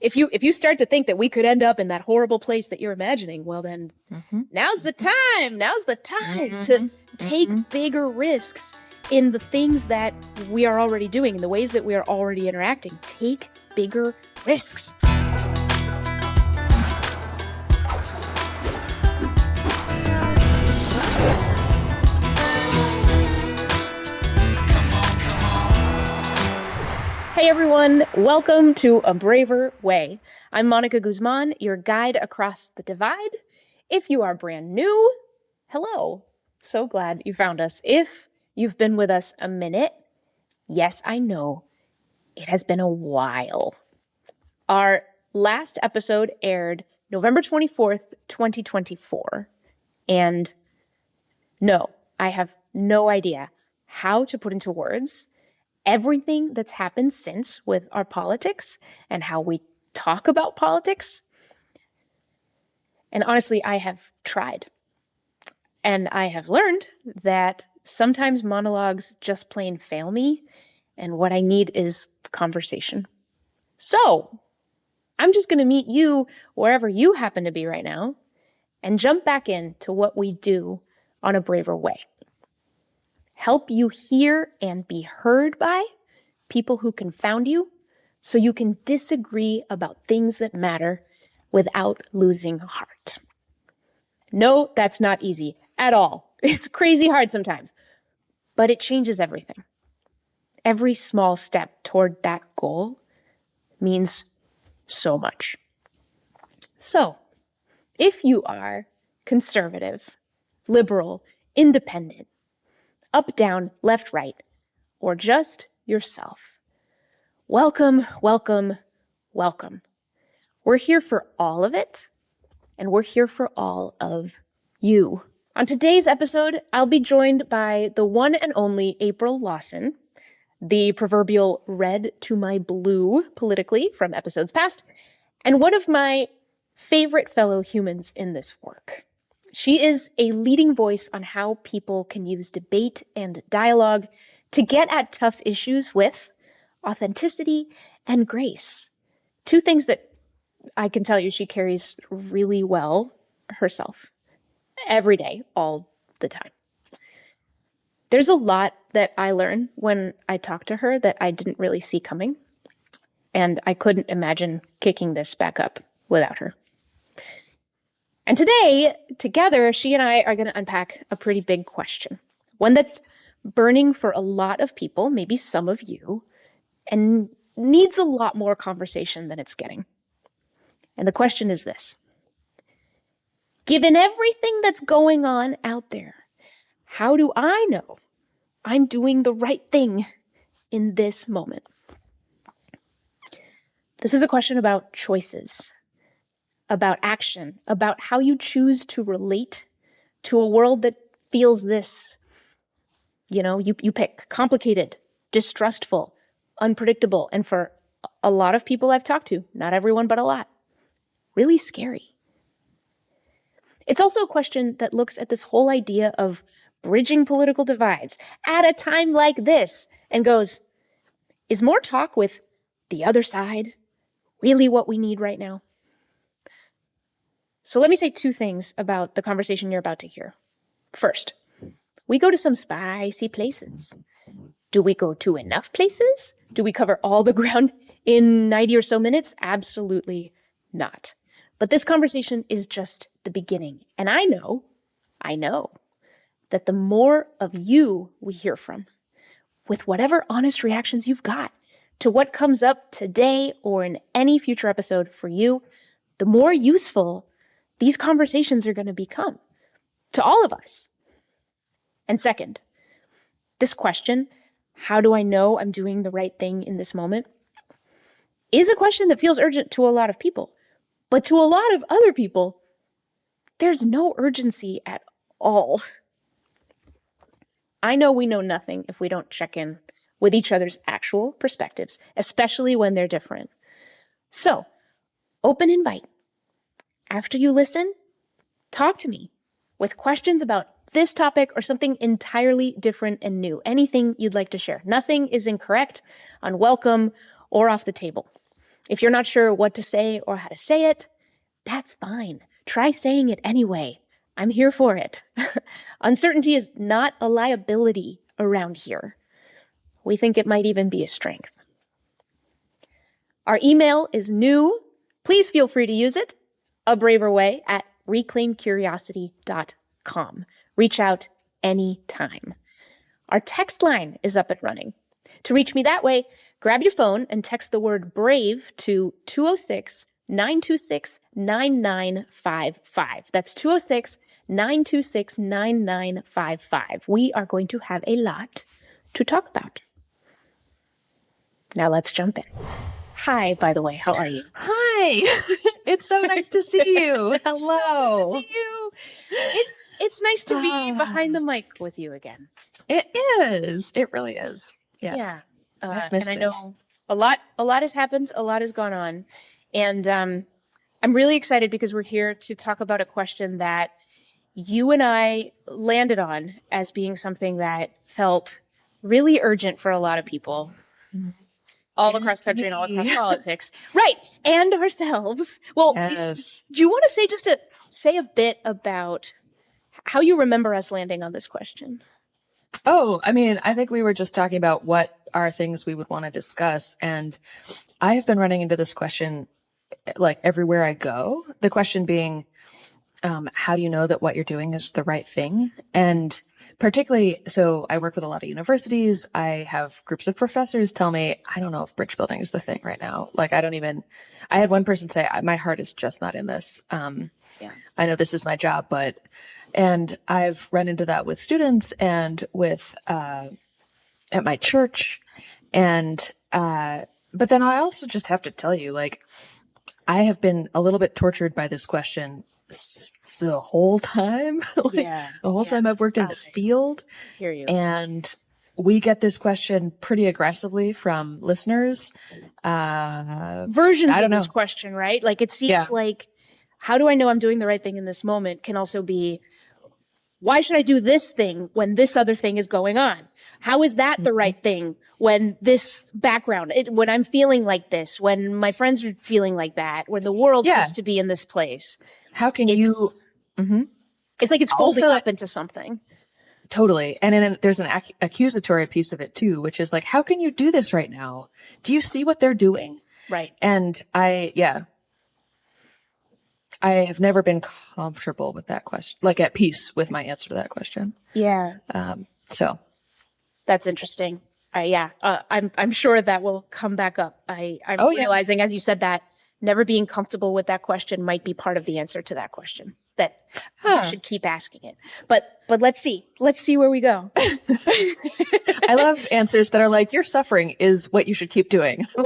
if you start to think that we could end up in that horrible place that you're imagining, well then, now's the time. Now's the time to take bigger risks in the things that we are already doing, in the ways that we are already interacting. Take bigger risks. Hey everyone, welcome to A Braver Way. I'm Mónica Guzman, your guide across the divide. If you are brand new, hello. So glad you found us. If you've been with us a minute, yes, I know, it has been a while. Our last episode aired November 24th, 2024. And no, I have no idea how to put into words everything that's happened since with our politics and how we talk about politics. And honestly, I have tried. And I have learned that sometimes monologues just plain fail me, and what I need is conversation. So I'm just going to meet you wherever you happen to be right now and jump back into what we do on A Braver Way. Help you hear and be heard by people who confound you so you can disagree about things that matter without losing heart. No, that's not easy at all. It's crazy hard sometimes, but it changes everything. Every small step toward that goal means so much. So, if you are conservative, liberal, independent, up, down, left, right, or just yourself, welcome, welcome, welcome. We're here for all of it, and we're here for all of you. On today's episode, I'll be joined by the one and only April Lawson, the proverbial red to my blue politically from episodes past, and one of my favorite fellow humans in this work. She is a leading voice on how people can use debate and dialogue to get at tough issues with authenticity and grace. Two things that I can tell you she carries really well herself every day, all the time. There's a lot that I learn when I talk to her that I didn't really see coming, and I couldn't imagine kicking this back up without her. And today, together, she and I are going to unpack a pretty big question, one that's burning for a lot of people, maybe some of you, and needs a lot more conversation than it's getting. And the question is this: given everything that's going on out there, how do I know I'm doing the right thing in this moment? This is a question about choices, about action, about how you choose to relate to a world that feels this, you pick complicated, distrustful, unpredictable, and for a lot of people I've talked to, not everyone, but a lot, really scary. It's also a question that looks at this whole idea of bridging political divides at a time like this and goes, is more talk with the other side really what we need right now? So let me say two things about the conversation you're about to hear. First, we go to some spicy places. Do we go to enough places? Do we cover all the ground in 90 or so minutes? Absolutely not. But this conversation is just the beginning. And I know that the more of you we hear from, with whatever honest reactions you've got to what comes up today or in any future episode for you, the more useful these conversations are going to become to all of us. And second, this question, how do I know I'm doing the right thing in this moment, is a question that feels urgent to a lot of people. But to a lot of other people, there's no urgency at all. I know we know nothing if we don't check in with each other's actual perspectives, especially when they're different. So, open invite. After you listen, talk to me with questions about this topic or something entirely different and new. Anything you'd like to share. Nothing is incorrect, unwelcome, or off the table. If you're not sure what to say or how to say it, that's fine. Try saying it anyway. I'm here for it. Uncertainty is not a liability around here. We think it might even be a strength. Our email is new. Please feel free to use it. A Braver Way at reclaimcuriosity.com. Reach out anytime. Our text line is up and running. To reach me that way, grab your phone and text the word BRAVE to 206-926-9955. That's 206-926-9955. We are going to have a lot to talk about. Now let's jump in. Hi, by the way, how are you? Hi. It's so nice to see you. Hello. So nice to see you. It's nice to be behind the mic with you again. It is. It really is. Yes. Yeah. I've missed and it. I know a lot has happened, a lot has gone on. And I'm really excited because we're here to talk about a question that you and I landed on as being something that felt really urgent for a lot of people. All across the country and all across politics. Right. And ourselves. Well, yes. Do you want to say a bit about how you remember us landing on this question? Oh, I mean, I think we were just talking about what are things we would want to discuss. And I have been running into this question like everywhere I go. The question being, how do you know that what you're doing is the right thing? And particularly, so I work with a lot of universities. I have groups of professors tell me, I don't know if bridge building is the thing right now. Like, I had one person say, my heart is just not in this. I know this is my job, and I've run into that with students and with, at my church. And, but then I also just have to tell you, like, I have been a little bit tortured by this question the whole time. The whole time I've worked in this field. Hear you. And we get this question pretty aggressively from listeners. Versions of this question, right? Like, it seems like, how do I know I'm doing the right thing in this moment can also be, why should I do this thing when this other thing is going on? How is that the right thing when this background, when I'm feeling like this, when my friends are feeling like that, when the world seems to be in this place? How can you? It's like it's folding up into something. Totally. And then there's an accusatory piece of it too, which is like, how can you do this right now? Do you see what they're doing? Right. And I have never been comfortable with that question, like at peace with my answer to that question. Yeah. So that's interesting. I'm sure that will come back up. I'm realizing as you said that never being comfortable with that question might be part of the answer to that question. That you should keep asking it. But let's see where we go. I love answers that are like, your suffering is what you should keep doing. Well,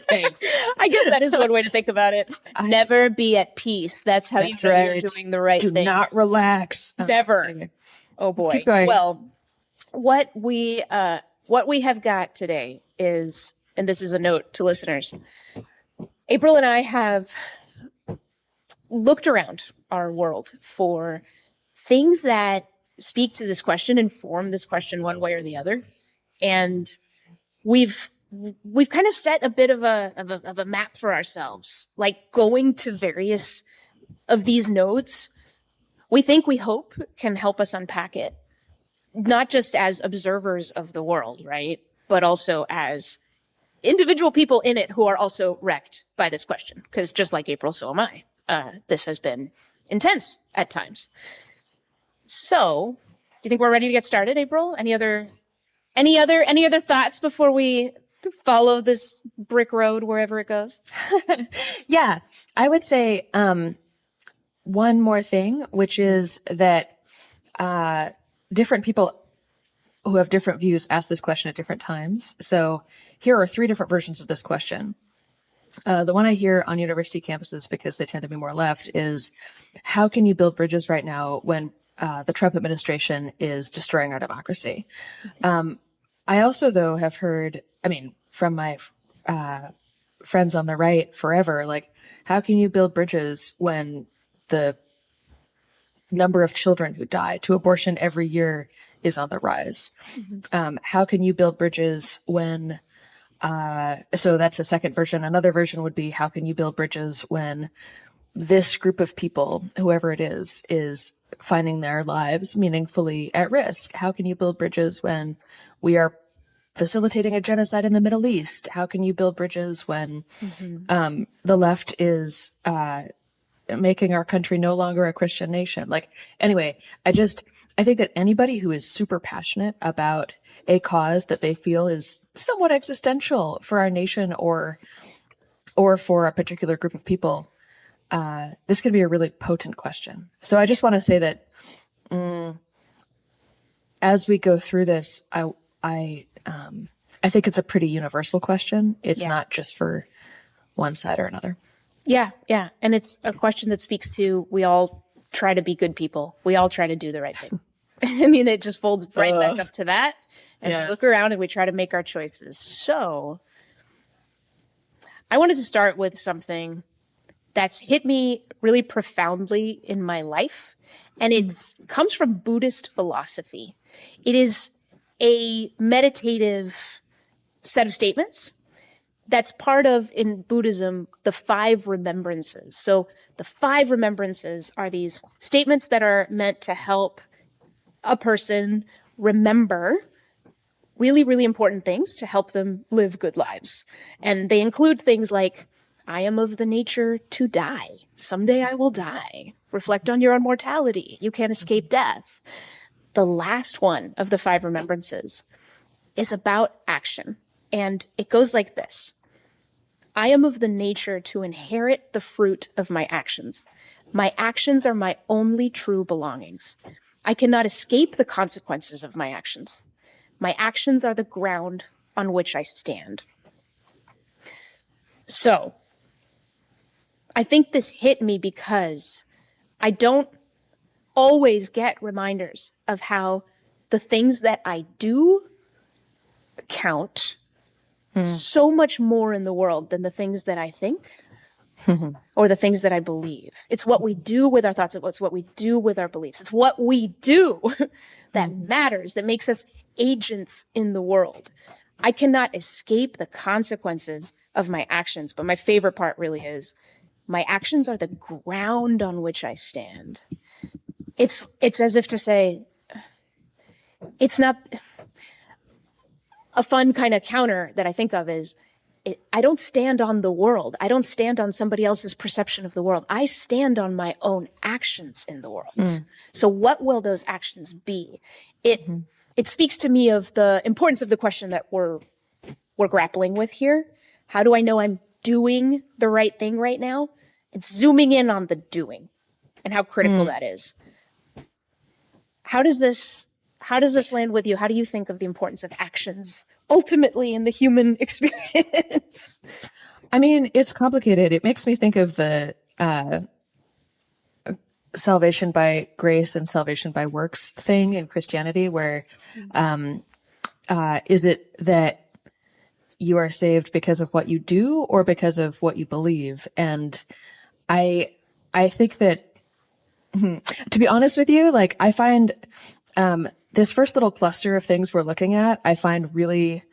thanks. I guess that is one way to think about it. Never be at peace. That's how you know you're doing the right thing. Do not relax. Never. Oh boy. Keep going. Well, what we have got today is, and this is a note to listeners, April and I have looked around our world for things that speak to this question, inform this question one way or the other. And we've kind of set a bit of a map for ourselves, like going to various of these nodes. We hope can help us unpack it, not just as observers of the world, right? But also as individual people in it who are also wrecked by this question. Because just like April, so am I. This has been intense at times. So, do you think we're ready to get started, April? Any other thoughts before we follow this brick road wherever it goes? Yeah, I would say one more thing, which is that different people who have different views ask this question at different times. So here are 3 different versions of this question. The one I hear on university campuses, because they tend to be more left, is how can you build bridges right now when the Trump administration is destroying our democracy? I also, though, have heard, from my friends on the right forever, like, how can you build bridges when the number of children who die to abortion every year is on the rise? How can you build bridges when So that's a second version. Another version would be, how can you build bridges when this group of people, whoever it is finding their lives meaningfully at risk? How can you build bridges when we are facilitating a genocide in the Middle East? How can you build bridges when the left is making our country no longer a Christian nation? Like, anyway, I think that anybody who is super passionate about a cause that they feel is somewhat existential for our nation or for a particular group of people, this could be a really potent question. So I just want to say that as we go through this, I think it's a pretty universal question. It's not just for one side or another. Yeah. And it's a question that speaks to, we all try to be good people. We all try to do the right thing. I mean, it just folds right back up to that. And we look around and we try to make our choices. So I wanted to start with something that's hit me really profoundly in my life. And it comes from Buddhist philosophy. It is a meditative set of statements that's part of, in Buddhism, the 5 remembrances. So the 5 remembrances are these statements that are meant to help a person remember really, really important things to help them live good lives. And they include things like, I am of the nature to die. Someday I will die. Reflect on your own mortality. You can't escape death. The last one of the 5 remembrances is about action. And it goes like this. I am of the nature to inherit the fruit of my actions. My actions are my only true belongings. I cannot escape the consequences of my actions. My actions are the ground on which I stand. So, I think this hit me because I don't always get reminders of how the things that I do count so much more in the world than the things that I think or the things that I believe. It's what we do with our thoughts. It's what we do with our beliefs. It's what we do that matters, that makes us agents in the world. I cannot escape the consequences of my actions, but my favorite part really is my actions are the ground on which I stand. It's as if to say, it's not a fun kind of counter that I think of is, I don't stand on the world. I don't stand on somebody else's perception of the world. I stand on my own actions in the world. So what will those actions be? It speaks to me of the importance of the question that we're grappling with here. How do I know I'm doing the right thing right now? It's zooming in on the doing and how critical that is. How does this land with you? How do you think of the importance of actions ultimately in the human experience? I mean, it's complicated. It makes me think of the salvation by grace and salvation by works thing in Christianity, where is it that you are saved because of what you do or because of what you believe? And I think that, to be honest with you, like, I find this first little cluster of things we're looking at, I find really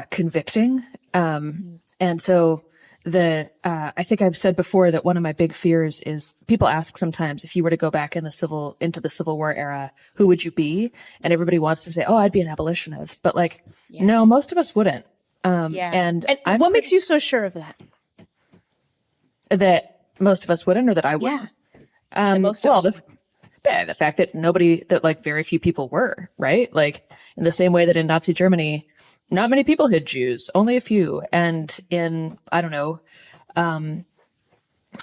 convicting. And so I think I've said before that one of my big fears is, people ask sometimes, if you were to go back into the Civil War era, who would you be? And everybody wants to say, oh, I'd be an abolitionist. But no, most of us wouldn't. And what makes you so sure of that? That most of us wouldn't, or that I wouldn't? Yeah. The fact that very few people were, right? Like, in the same way that in Nazi Germany, not many people hid Jews, only a few. And in, I don't know,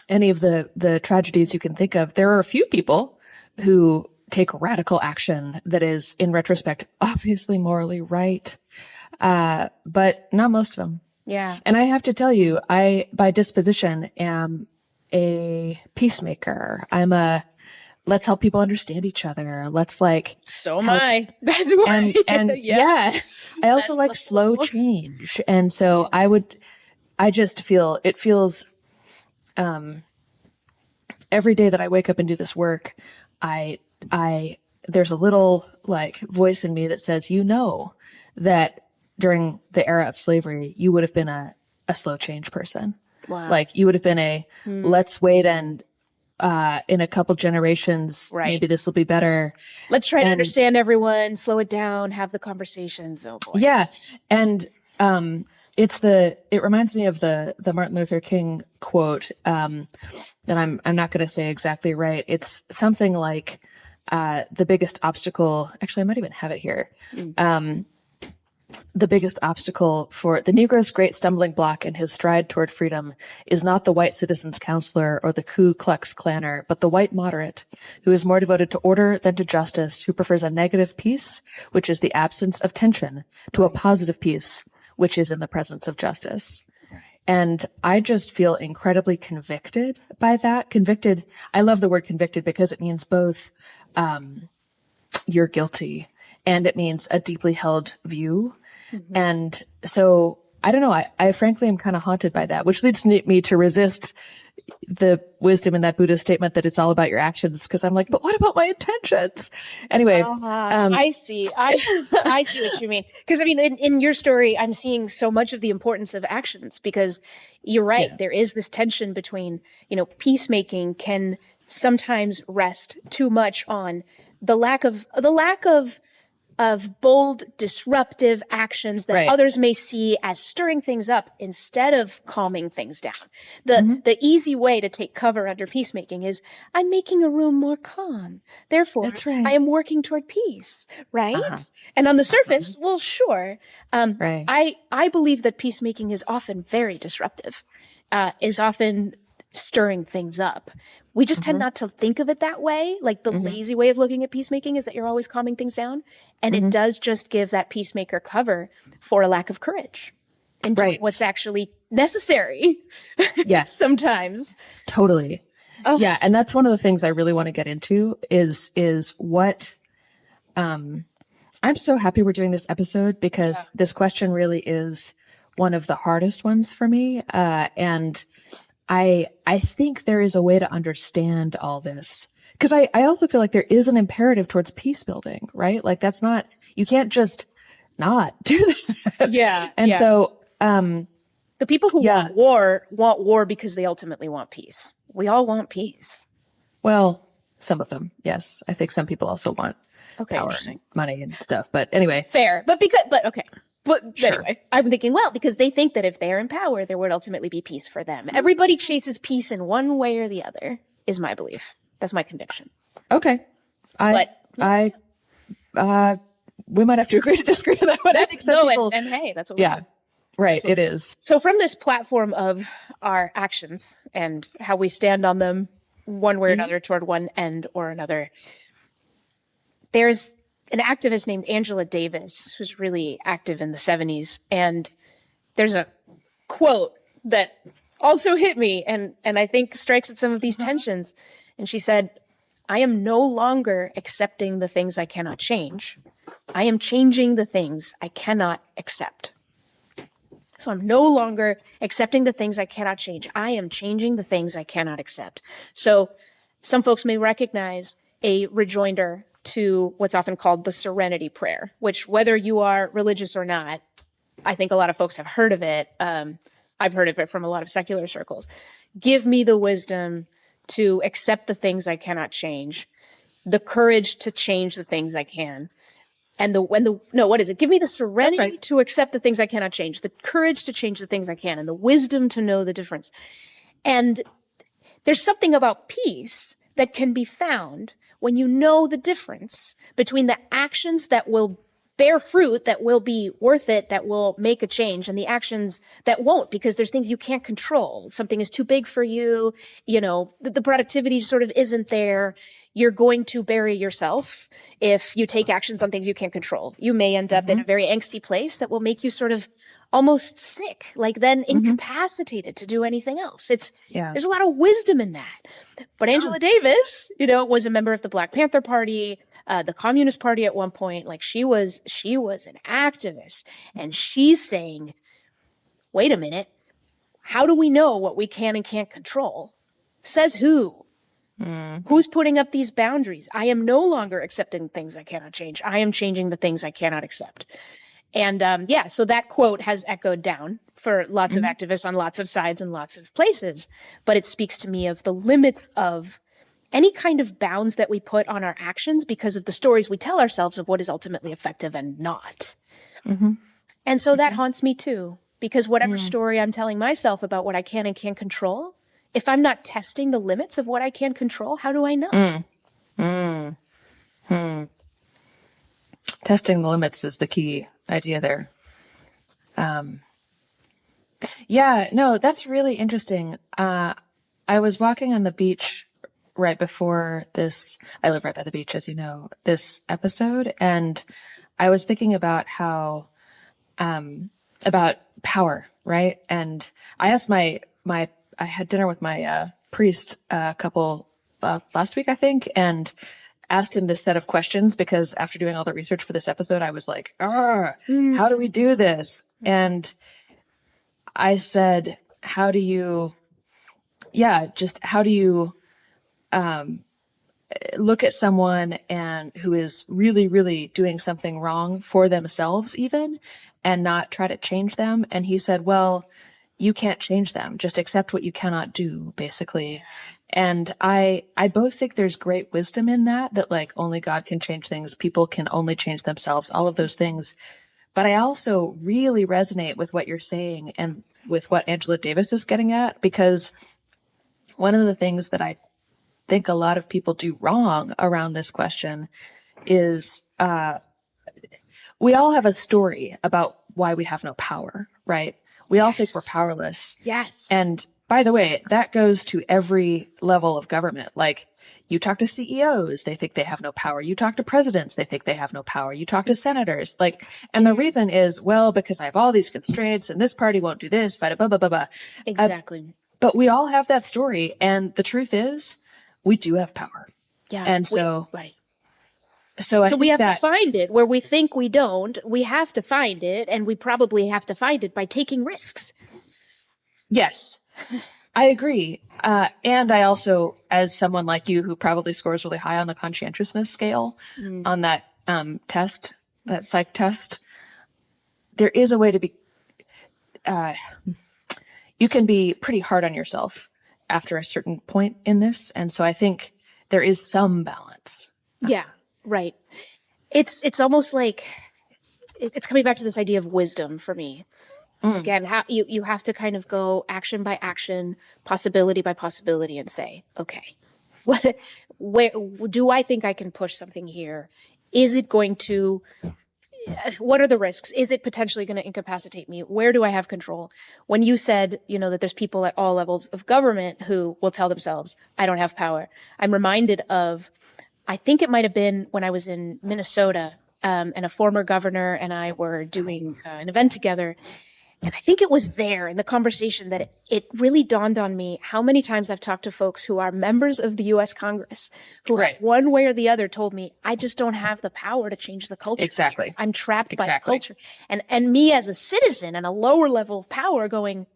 any of the tragedies you can think of, there are a few people who take radical action that is, in retrospect, obviously morally right. But not most of them. Yeah. And I have to tell you, I, by disposition, am a peacemaker. Let's help people understand each other. Let's So am I. That's why. And I also like slow change. And so I just feel, it feels, every day that I wake up and do this work, there's a little voice in me that says, that during the era of slavery, you would have been a slow change person. Wow. Like you would have been let's wait and in a couple generations, maybe this will be better. Let's try to understand everyone, slow it down, have the conversations. Oh boy. Yeah. And it reminds me of the Martin Luther King quote that I'm not going to say exactly right. It's something like the biggest obstacle, actually I might even have it here. The biggest obstacle for the Negro's great stumbling block in his stride toward freedom is not the white citizen's counselor or the Ku Klux Klanner, but the white moderate, who is more devoted to order than to justice, who prefers a negative peace, which is the absence of tension, to a positive peace, which is in the presence of justice. And I just feel incredibly convicted by that. Convicted, I love the word convicted because it means both you're guilty and it means a deeply held view. Mm-hmm. And so, I don't know, I frankly am kind of haunted by that, which leads me to resist the wisdom in that Buddhist statement that it's all about your actions. Cause I'm like, but what about my intentions? Anyway. I see. I see what you mean. Cause I mean, in your story, I'm seeing so much of the importance of actions because you're right. Yeah. There is this tension between, peacemaking can sometimes rest too much on the lack of bold, disruptive actions that others may see as stirring things up instead of calming things down. The easy way to take cover under peacemaking is I'm making a room more calm. Therefore, I am working toward peace, right? Uh-huh. And on the surface, well, sure. I believe that peacemaking is often very disruptive, is often stirring things up. We just tend not to think of it that way. Like the lazy way of looking at peacemaking is that you're always calming things down. And it does just give that peacemaker cover for a lack of courage and doing what's actually necessary. Yes. Sometimes. Totally. Oh. Yeah. And that's one of the things I really want to get into is what, I'm so happy we're doing this episode because this question really is one of the hardest ones for me. And I think there is a way to understand all this because I also feel like there is an imperative towards peace building, right? Like that's not, you can't just not do that. Yeah. And so, the people who want war because they ultimately want peace. We all want peace. Well, some of them. Yes. I think some people also want power and money and stuff, but anyway. Fair. But okay. But anyway, I'm thinking, well, because they think that if they're in power, there would ultimately be peace for them. Everybody chases peace in one way or the other, is my belief. That's my conviction. Okay. We might have to agree to disagree on that one. And hey, that's what we do. Right, it is. So from this platform of our actions and how we stand on them one way or another toward one end or another, there's an activist named Angela Davis, who's really active in the 70s. And there's a quote that also hit me and I think strikes at some of these tensions. And she said, I am no longer accepting the things I cannot change. I am changing the things I cannot accept. So I'm no longer accepting the things I cannot change. I am changing the things I cannot accept. So some folks may recognize a rejoinder to what's often called the serenity prayer, which whether you are religious or not, I think a lot of folks have heard of it. I've heard of it from a lot of secular circles. Give me the wisdom to accept the things I cannot change, the courage to change the things I can. And what is it? Give me the serenity to accept the things I cannot change, the courage to change the things I can, and the wisdom to know the difference. And there's something about peace that can be found when you know the difference between the actions that will bear fruit, that will be worth it, that will make a change, and the actions that won't, because there's things you can't control. Something is too big for you, the productivity sort of isn't there. You're going to bury yourself if you take actions on things you can't control. You may end up in a very angsty place that will make you sort of almost sick, like then incapacitated to do anything else. There's a lot of wisdom in that. But Angela Davis, was a member of the Black Panther Party, the Communist Party at one point. Like she was an activist, and she's saying, wait a minute, how do we know what we can and can't control? Says who? Who's putting up these boundaries? I am no longer accepting things I cannot change. I am changing the things I cannot accept. And so that quote has echoed down for lots of activists on lots of sides and lots of places. But it speaks to me of the limits of any kind of bounds that we put on our actions because of the stories we tell ourselves of what is ultimately effective and not. And so that haunts me too, because whatever story I'm telling myself about what I can and can't control, if I'm not testing the limits of what I can control, how do I know? Testing the limits is the key idea there. Yeah, no, that's really interesting. I was walking on the beach right before this. I live right by the beach, as you know, this episode. And I was thinking about how, about power, right? And I asked I had dinner with my priest a couple last week, I think, and asked him this set of questions because after doing all the research for this episode, I was like, how do we do this? And I said, how do you look at someone and who is really, really doing something wrong for themselves even and not try to change them? And he said, well, you can't change them. Just accept what you cannot do, basically. And I both think there's great wisdom in that like only God can change things. People can only change themselves, all of those things. But I also really resonate with what you're saying and with what Angela Davis is getting at, because one of the things that I think a lot of people do wrong around this question is we all have a story about why we have no power, right? We all think we're powerless. Yes. And by the way, that goes to every level of government. Like, you talk to CEOs, they think they have no power. You talk to presidents, they think they have no power. You talk to senators, and the reason is, well, because I have all these constraints and this party won't do this, blah, blah, blah, blah. Exactly. But we all have that story. And the truth is, we do have power. Yeah. And so, So we have to find it where we think we don't. We have to find it, and we probably have to find it by taking risks. Yes, I agree. And I also, as someone like you who probably scores really high on the conscientiousness scale on that test, that psych test, there is a way to be, you can be pretty hard on yourself after a certain point in this. And so I think there is some balance. Yeah, right. It's almost like it's coming back to this idea of wisdom for me. Again, how you have to kind of go action by action, possibility by possibility, and say, okay, where do I think I can push something here? Is it going to? What are the risks? Is it potentially going to incapacitate me? Where do I have control? When you said, that there's people at all levels of government who will tell themselves, I don't have power. I'm reminded of, I think it might have been when I was in Minnesota, and a former governor and I were doing an event together. And I think it was there in the conversation that it really dawned on me how many times I've talked to folks who are members of the U.S. Congress who have one way or the other told me, I just don't have the power to change the culture. Exactly. I'm trapped by the culture. And me as a citizen and a lower level of power going,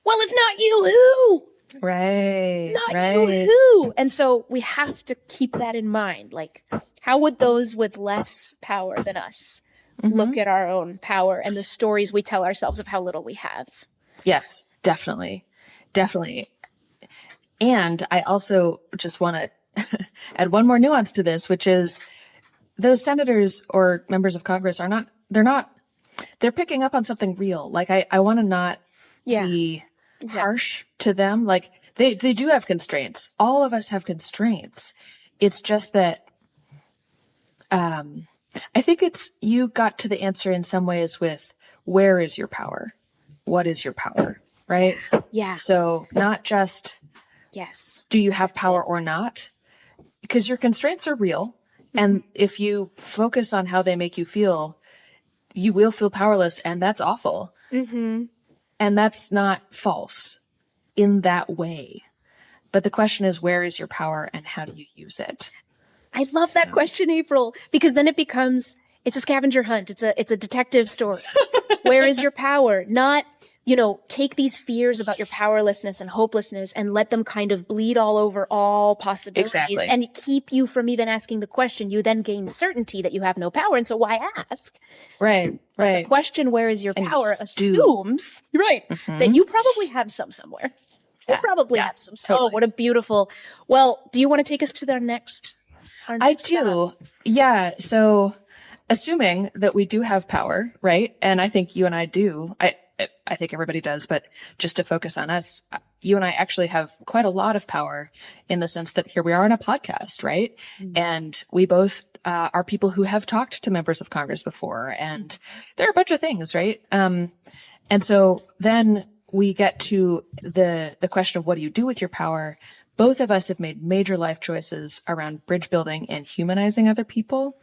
well, if not you, who? Right. Not you, who? And so we have to keep that in mind. Like, how would those with less power than us look at our own power and the stories we tell ourselves of how little we have? Yes, definitely. Definitely. And I also just want to add one more nuance to this, which is those senators or members of Congress they're picking up on something real. Like, I want to not be harsh to them. Like, they do have constraints. All of us have constraints. It's just that, I think you got to the answer in some ways with, where is your power? What is your power? Right? Yeah. So not just, do you have power or not? Because your constraints are real. And if you focus on how they make you feel, you will feel powerless, and that's awful. And that's not false in that way. But the question is, where is your power and how do you use it? I love that question, April, because then it's a scavenger hunt. It's a detective story. Where is your power? Not take these fears about your powerlessness and hopelessness and let them kind of bleed all over all possibilities and keep you from even asking the question. You then gain certainty that you have no power. And so why ask? Right. The question, where is your power, assumes, that you probably have some somewhere. You probably have some. Totally. Oh, what a beautiful. Well, do you want to take us to our next I do. Yeah. So assuming that we do have power, right? And I think you and I do. I think everybody does, but just to focus on us, you and I actually have quite a lot of power in the sense that here we are on a podcast, right? Mm-hmm. And we both are people who have talked to members of Congress before, and there are a bunch of things, right? And so then we get to the question of what do you do with your power? Both of us have made major life choices around bridge building and humanizing other people.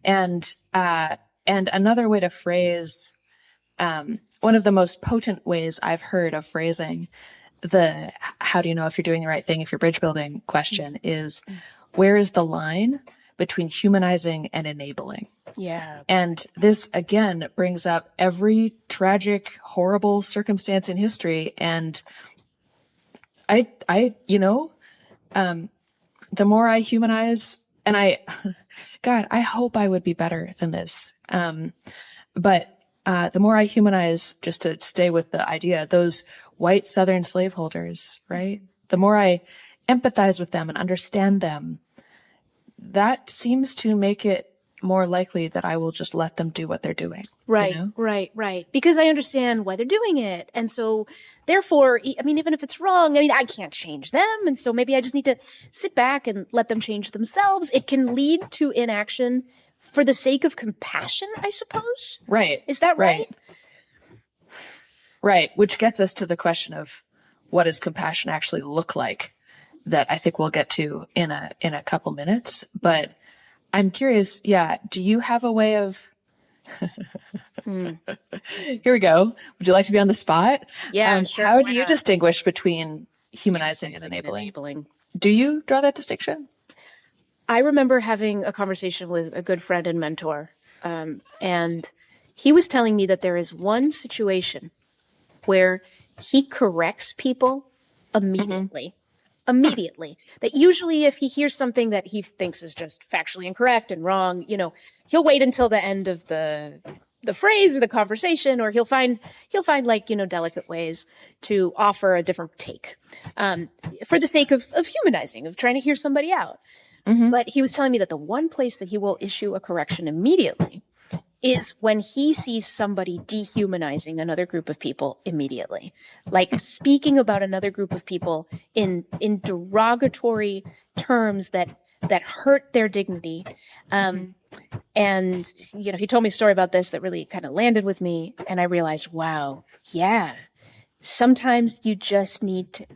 And another way to phrase, one of the most potent ways I've heard of phrasing the how do you know if you're doing the right thing if you're bridge building question is, where is the line between humanizing and enabling? Yeah. And this again brings up every tragic, horrible circumstance in history. And the more I humanize, and I hope I would be better than this. But the more I humanize, just to stay with the idea, those white Southern slaveholders, right? The more I empathize with them and understand them, that seems to make it more likely that I will just let them do what they're doing. Right, right. Because I understand why they're doing it. And so therefore, even if it's wrong, I can't change them. And so maybe I just need to sit back and let them change themselves. It can lead to inaction for the sake of compassion, I suppose. Right. Is that right? Right. Which gets us to the question of what does compassion actually look like, that I think we'll get to in a couple minutes. But I'm curious, do you have a way of Here we go. Would you like to be on the spot? Yeah, sure. How do you distinguish between humanizing and enabling? Do you draw that distinction? I remember having a conversation with a good friend and mentor, and he was telling me that there is one situation where he corrects people immediately. Immediately. That usually if he hears something that he thinks is just factually incorrect and wrong, he'll wait until the end of the phrase or the conversation, or he'll find delicate ways to offer a different take, for the sake of humanizing, of trying to hear somebody out. Mm-hmm. But he was telling me that the one place that he will issue a correction immediately is when he sees somebody dehumanizing another group of people immediately, like speaking about another group of people in derogatory terms that hurt their dignity. And, he told me a story about this that really kind of landed with me. And I realized, wow, yeah, sometimes you just need to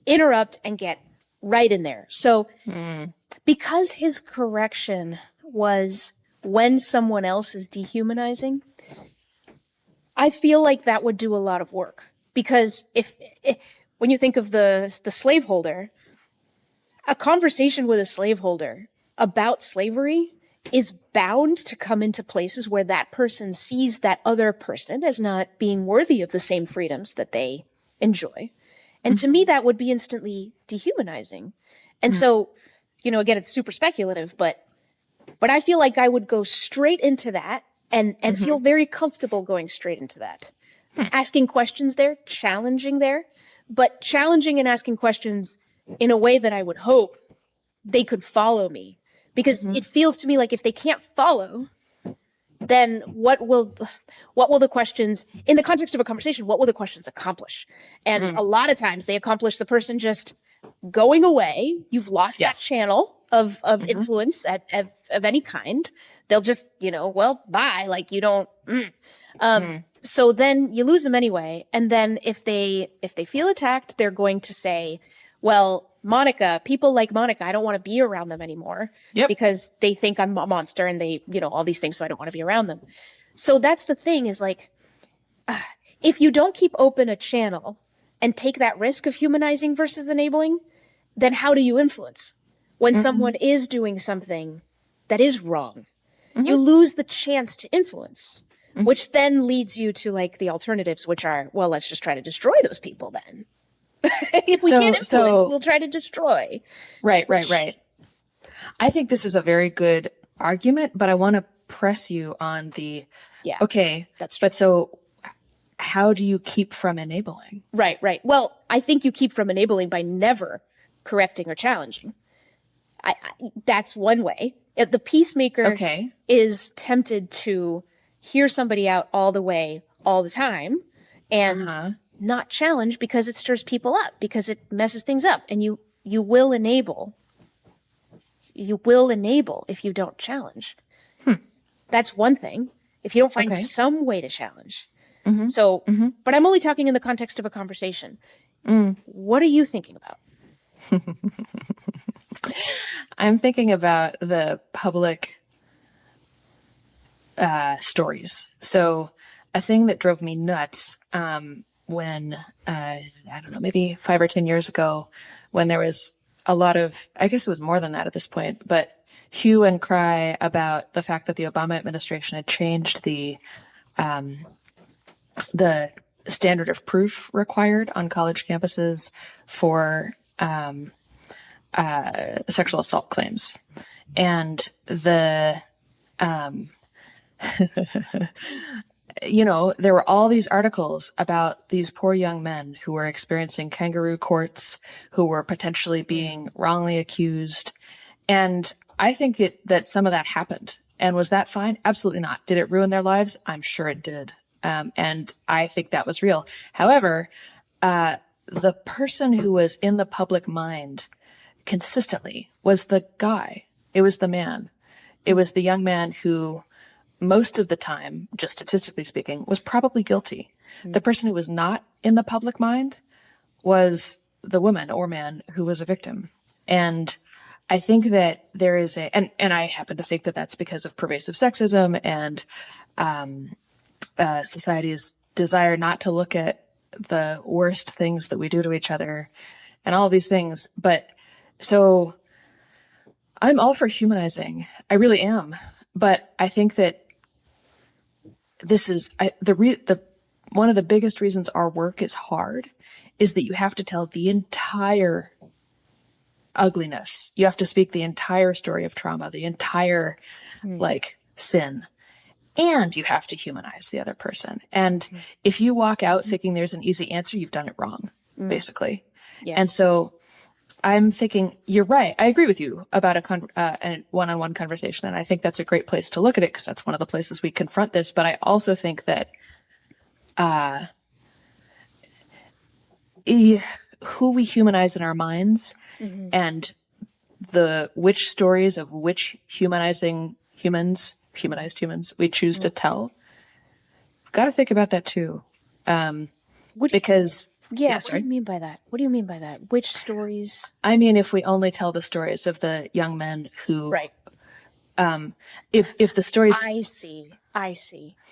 interrupt and get right in there. So because his correction was when someone else is dehumanizing, I feel like that would do a lot of work. Because if when you think of the slaveholder, a conversation with a slaveholder about slavery is bound to come into places where that person sees that other person as not being worthy of the same freedoms that they enjoy. And to me, that would be instantly dehumanizing. And so, again, it's super speculative, but I feel like I would go straight into that and feel very comfortable going straight into that. Asking questions there, challenging there, but challenging and asking questions in a way that I would hope they could follow me. Because it feels to me like if they can't follow, then what will the questions, in the context of a conversation, what will the questions accomplish? And a lot of times they accomplish the person just going away. You've lost that channel of influence of any kind. They'll just, bye. Like you don't. So then you lose them anyway. And then if they feel attacked, they're going to say, well, Mónica, people like Mónica, I don't want to be around them anymore because they think I'm a monster and they, all these things. So I don't want to be around them. So that's the thing is like, if you don't keep open a channel and take that risk of humanizing versus enabling, then how do you influence when someone is doing something that is wrong? You lose the chance to influence. which then leads you to like the alternatives, which are, well, let's just try to destroy those people then. If we can't influence, we'll try to destroy. Right. I think this is a very good argument, but I want to press you on the, okay, that's true. But so how do you keep from enabling? Right. Well, I think you keep from enabling by never correcting or challenging. That's one way. If the peacemaker is tempted to hear somebody out all the way, all the time, and not challenge because it stirs people up, because it messes things up, and you will enable. You will enable if you don't challenge. That's one thing. If you don't find some way to challenge. So, but I'm only talking in the context of a conversation. What are you thinking about? I'm thinking about the public stories. So a thing that drove me nuts when, I don't know, maybe 5 or 10 years ago, when there was a lot of, I guess it was more than that at this point, but hue and cry about the fact that the Obama administration had changed the standard of proof required on college campuses for sexual assault claims. And the, there were all these articles about these poor young men who were experiencing kangaroo courts, who were potentially being wrongly accused. And I think that some of that happened. And was that fine? Absolutely not. Did it ruin their lives? I'm sure it did. And I think that was real. However, the person who was in the public mind consistently was the guy. It was the man. It was the young man who most of the time, just statistically speaking, was probably guilty. The person who was not in the public mind was the woman or man who was a victim. And I think that there is and I happen to think that that's because of pervasive sexism and society's desire not to look at the worst things that we do to each other and all of these things. But so I'm all for humanizing. I really am. But I think that this is one of the biggest reasons our work is hard is that you have to tell the entire ugliness. You have to speak the entire story of trauma, the entire sin. And you have to humanize the other person. And if you walk out thinking there's an easy answer, you've done it wrong, basically. Yes. And so I'm thinking, you're right. I agree with you about a one-on-one conversation. And I think that's a great place to look at it because that's one of the places we confront this. But I also think that who we humanize in our minds and which stories of which humanized humans we choose to tell. Got to think about that too. Because what do you mean by that? What do you mean by that? Which stories? I mean, if we only tell the stories of the young men who, if the stories, I see.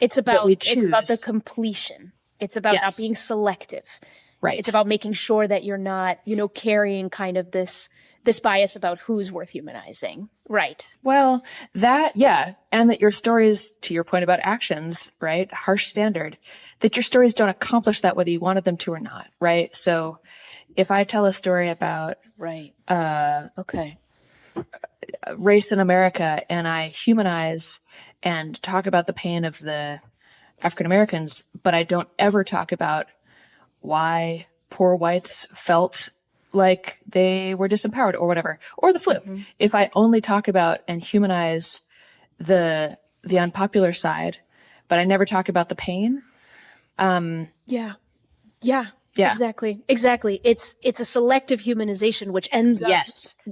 It's about the completion. It's about not being selective. Right. It's about making sure that you're not, carrying kind of this bias about who's worth humanizing. Right. Well, and that your stories, to your point about actions, right, harsh standard, that your stories don't accomplish that whether you wanted them to or not, right? So if I tell a story about race in America and I humanize and talk about the pain of the African Americans, but I don't ever talk about why poor whites felt like they were disempowered or whatever, or the flip. If I only talk about and humanize the unpopular side, but I never talk about the pain. Exactly. It's a selective humanization, which ends up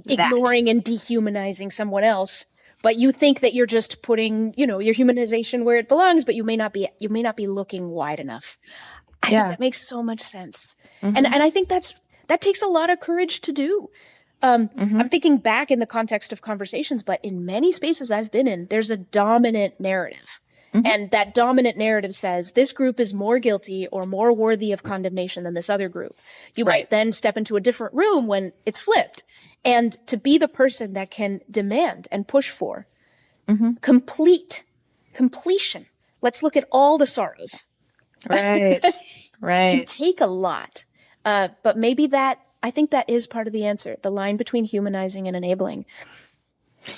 ignoring and dehumanizing someone else. But you think that you're just putting, your humanization where it belongs, but you may not be looking wide enough. I think that makes so much sense. And I think that takes a lot of courage to do. I'm thinking back in the context of conversations, but in many spaces I've been in, there's a dominant narrative. And that dominant narrative says this group is more guilty or more worthy of condemnation than this other group. You might then step into a different room when it's flipped. And to be the person that can demand and push for completion let's look at all the sorrows. Right. Can Right. take a lot. But maybe I think that is part of the answer, the line between humanizing and enabling.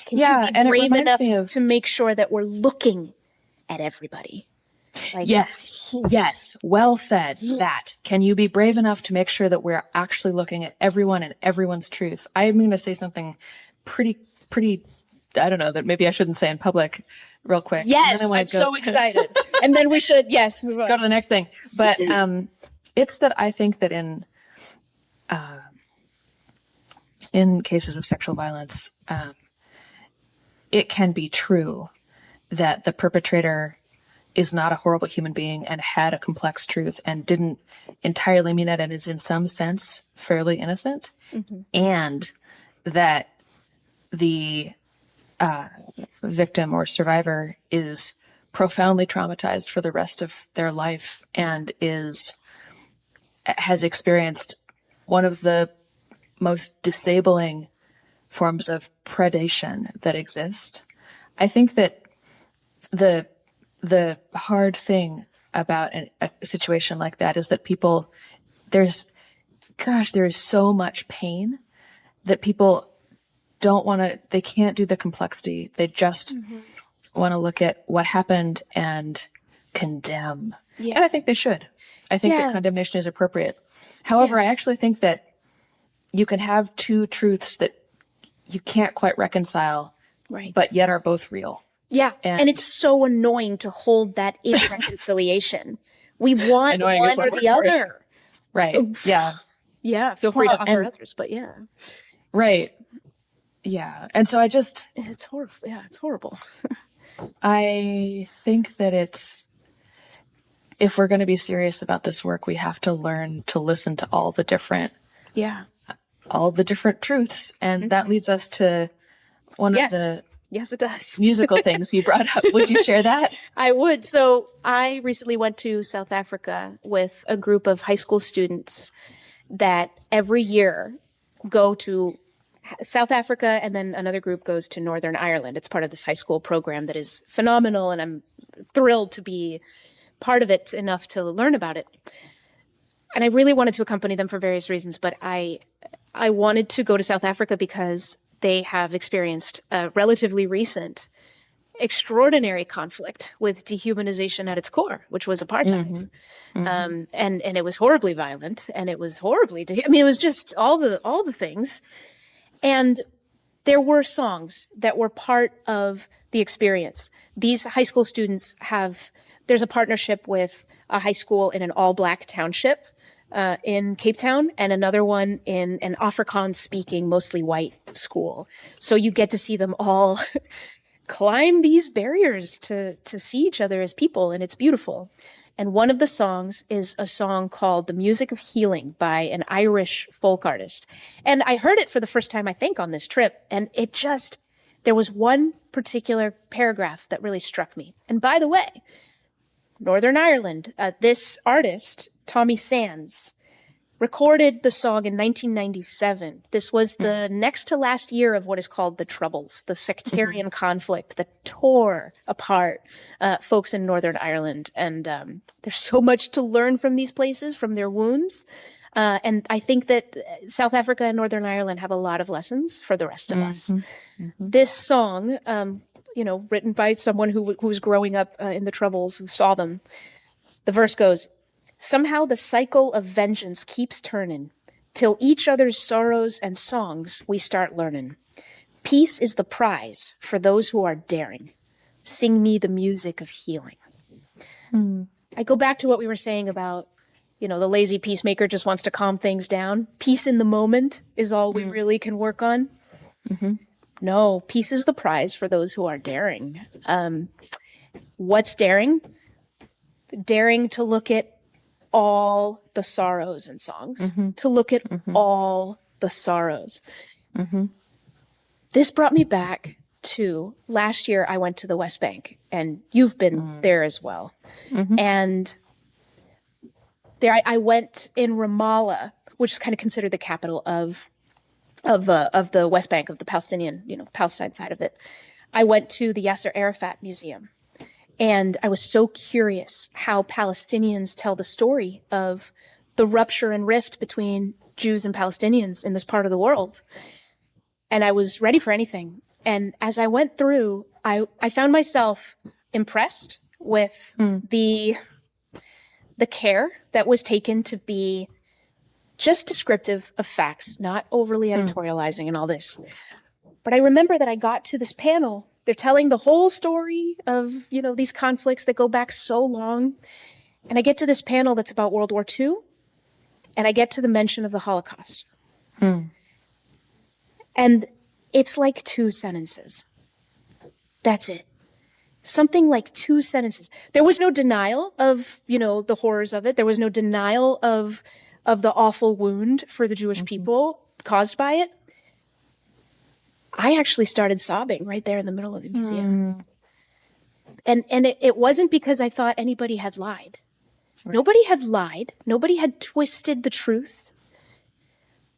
Can Yeah, you be and it brave reminds enough me of to make sure that we're looking at everybody? Like, yes. Yes. Well said. That. Can you be brave enough to make sure that we're actually looking at everyone and everyone's truth? I'm going to say something pretty I don't know, that maybe I shouldn't say in public real quick. And yes, then I wanna I'm so excited. And then we should, yes, move on. go to the next thing. But it's that I think that in cases of sexual violence, it can be true that the perpetrator is not a horrible human being and had a complex truth and didn't entirely mean it and is in some sense fairly innocent, and that the victim or survivor is profoundly traumatized for the rest of their life and has experienced one of the most disabling forms of predation that exist. I think that the hard thing about a situation like that is that there is so much pain that people they can't do the complexity. They just want to look at what happened and condemn. Yes. And I think they should. I think that Yes. condemnation is appropriate. However, I actually think that you can have two truths that you can't quite reconcile, Right. but yet are both real. Yeah. And it's so annoying to hold that in reconciliation. We want Annoying one is one or word the for it. other. Right. Yeah. Yeah. Feel free to Well, offer and- others, but yeah. Right. Yeah. And so It's horrible. Yeah, it's horrible. I think that if we're going to be serious about this work, we have to learn to listen to all the different Yeah. truths. And that leads us to one Yes. of the Yes, it does. musical things you brought up. Would you share that? I would. So I recently went to South Africa with a group of high school students that every year go to South Africa, and then another group goes to Northern Ireland. It's part of this high school program that is phenomenal, and I'm thrilled to be part of it enough to learn about it. And I really wanted to accompany them for various reasons, but I wanted to go to South Africa because they have experienced a relatively recent extraordinary conflict with dehumanization at its core, which was apartheid. And it was horribly violent, and it was horribly, it was just all the things. And there were songs that were part of the experience. These high school students there's a partnership with a high school in an all-black township in Cape Town, and another one in an Afrikaans-speaking, mostly white school. So you get to see them all climb these barriers to see each other as people, and it's beautiful. And one of the songs is a song called The Music of Healing by an Irish folk artist. And I heard it for the first time, I think, on this trip, and there was one particular paragraph that really struck me. And by the way, Northern Ireland, this artist, Tommy Sands, recorded the song in 1997. This was the next to last year of what is called the Troubles, the sectarian conflict that tore apart folks in Northern Ireland. And there's so much to learn from these places, from their wounds. And I think that South Africa and Northern Ireland have a lot of lessons for the rest of us. This song, written by someone who was growing up in the Troubles, who saw them, the verse goes, "Somehow the cycle of vengeance keeps turning, till each other's sorrows and songs we start learning. Peace is the prize for those who are daring. Sing me the music of healing." I go back to what we were saying about, the lazy peacemaker just wants to calm things down. Peace in the moment is all we really can work on. No, peace is the prize for those who are daring. What's daring? Daring to look at all the sorrows in songs, to look at all the sorrows. This brought me back to last year. I went to the West Bank, and you've been there as well. And there I went in Ramallah, which is kind of considered the capital of the West Bank, of the Palestinian, Palestine side of it. I went to the Yasser Arafat Museum. And I was so curious how Palestinians tell the story of the rupture and rift between Jews and Palestinians in this part of the world. And I was ready for anything. And as I went through, I found myself impressed with the care that was taken to be just descriptive of facts, not overly editorializing and all this. But I remember that I got to this panel. They're telling the whole story of, these conflicts that go back so long. And I get to this panel that's about World War II, and I get to the mention of the Holocaust. And it's like 2 sentences. That's it. Something like 2 sentences. There was no denial of, the horrors of it. There was no denial of the awful wound for the Jewish people caused by it. I actually started sobbing right there in the middle of the museum. And it wasn't because I thought anybody had lied. Right. Nobody had lied. Nobody had twisted the truth.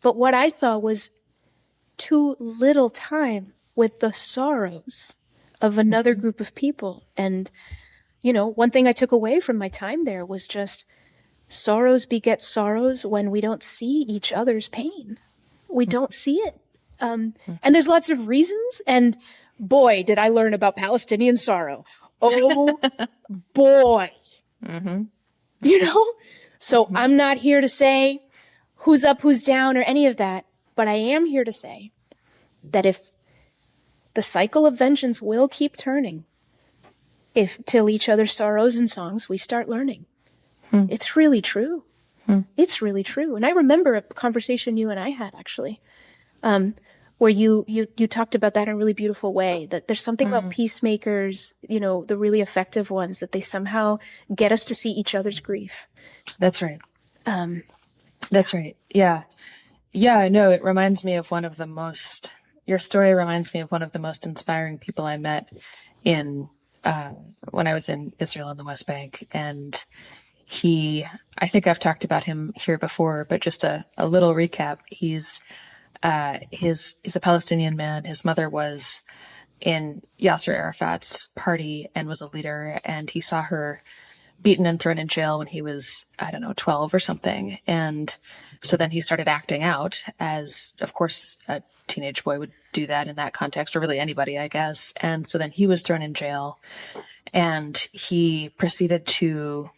But what I saw was too little time with the sorrows of another group of people. And, one thing I took away from my time there was just sorrows beget sorrows when we don't see each other's pain. We don't see it. And there's lots of reasons. And boy, did I learn about Palestinian sorrow. Oh, boy. So I'm not here to say who's up, who's down, or any of that. But I am here to say that if the cycle of vengeance will keep turning, if till each other's sorrows and songs we start learning. It's really true. It's really true. And I remember a conversation you and I had, actually, where you talked about that in a really beautiful way, that there's something about peacemakers, the really effective ones, that they somehow get us to see each other's grief. That's right. That's right. Yeah. Yeah, I know. It reminds me of your story reminds me of one of the most inspiring people I met when I was in Israel and the West Bank. And I think I've talked about him here before, but just a little recap. He's a Palestinian man. His mother was in Yasser Arafat's party and was a leader, and he saw her beaten and thrown in jail when he was, 12 or something. And so then he started acting out, as of course a teenage boy would do that in that context, or really anybody, I guess. And so then he was thrown in jail, and he proceeded to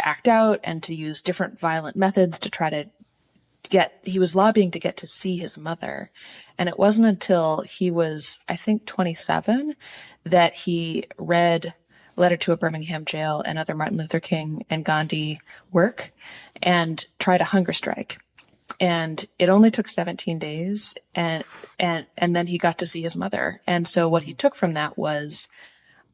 act out and to use different violent methods to try to he was lobbying to get to see his mother. And it wasn't until he was, I think, 27 that he read Letter to a Birmingham Jail and other Martin Luther King and Gandhi work and tried a hunger strike. And it only took 17 days, and then he got to see his mother. And so what he took from that was,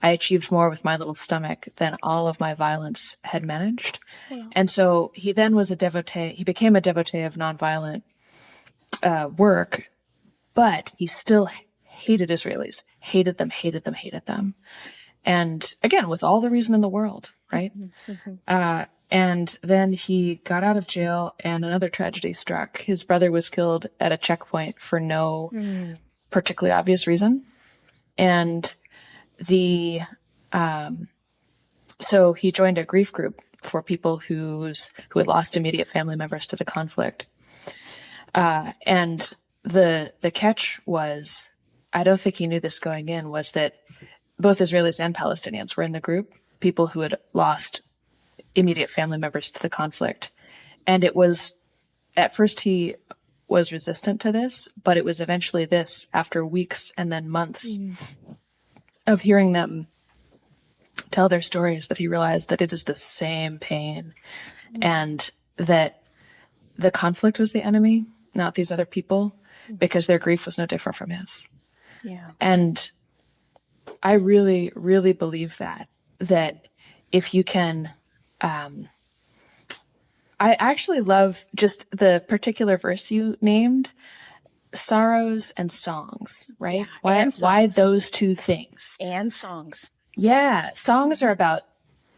I achieved more with my little stomach than all of my violence had managed. Yeah. And so he then was he became a devotee of nonviolent work, but he still hated Israelis, hated them. And again, with all the reason in the world, right? And then he got out of jail, and another tragedy struck. His brother was killed at a checkpoint for no particularly obvious reason. And so he joined a grief group for people who had lost immediate family members to the conflict. And the catch was, I don't think he knew this going in, was that both Israelis and Palestinians were in the group, people who had lost immediate family members to the conflict. And it was, at first he was resistant to this, but it was eventually this, after weeks and then months of hearing them tell their stories, that he realized that it is the same pain and that the conflict was the enemy, not these other people, because their grief was no different from his. Yeah. And I really, really believe that if you can, I actually love just the particular verse you named, sorrows and songs, right? Yeah, why those two things? And songs. Yeah. Songs are about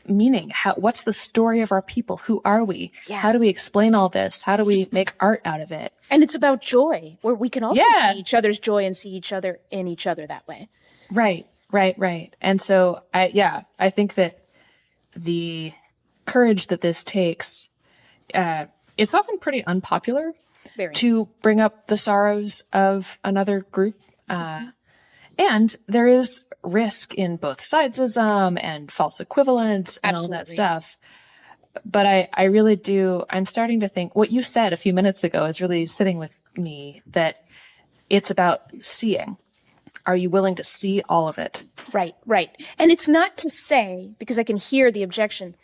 meaning. What's the story of our people? Who are we? Yeah. How do we explain all this? How do we make art out of it? And it's about joy, where we can also see each other's joy and see each other in each other that way. Right. Right, right. And so I think that the courage that this takes, it's often pretty unpopular Very. to bring up the sorrows of another group. And there is risk in both sidesism and false equivalence and all that Absolutely. stuff. But I really do, I'm starting to think what you said a few minutes ago is really sitting with me, that it's about seeing. Are you willing to see all of it? Right, right. And it's not to say, because I can hear the objection,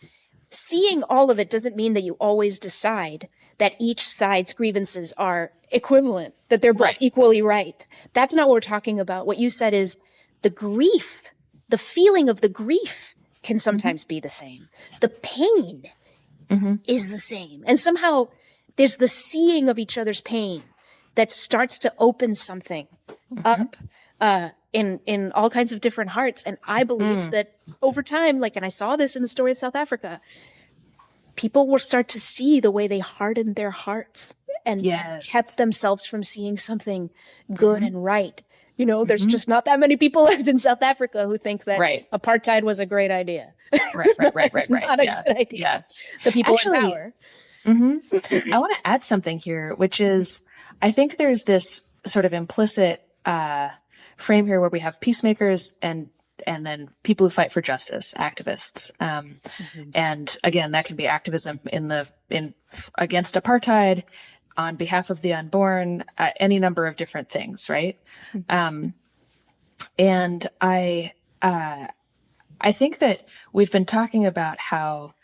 seeing all of it doesn't mean that you always decide that each side's grievances are equivalent, that they're both Right. equally right. That's not what we're talking about. What you said is the grief, the feeling of the grief can sometimes be the same. The pain is the same. And somehow there's the seeing of each other's pain that starts to open something up in all kinds of different hearts. And I believe that over time, and I saw this in the story of South Africa, people will start to see the way they hardened their hearts and kept themselves from seeing something good and right. There's just not that many people left in South Africa who think that apartheid was a great idea. Right. It's not a good idea. Yeah. The people Actually, in power. I want to add something here, which is, I think there's this sort of implicit frame here where we have peacemakers and then people who fight for justice, activists. And again, that can be activism against apartheid, on behalf of the unborn, any number of different things, right? And I think that we've been talking about how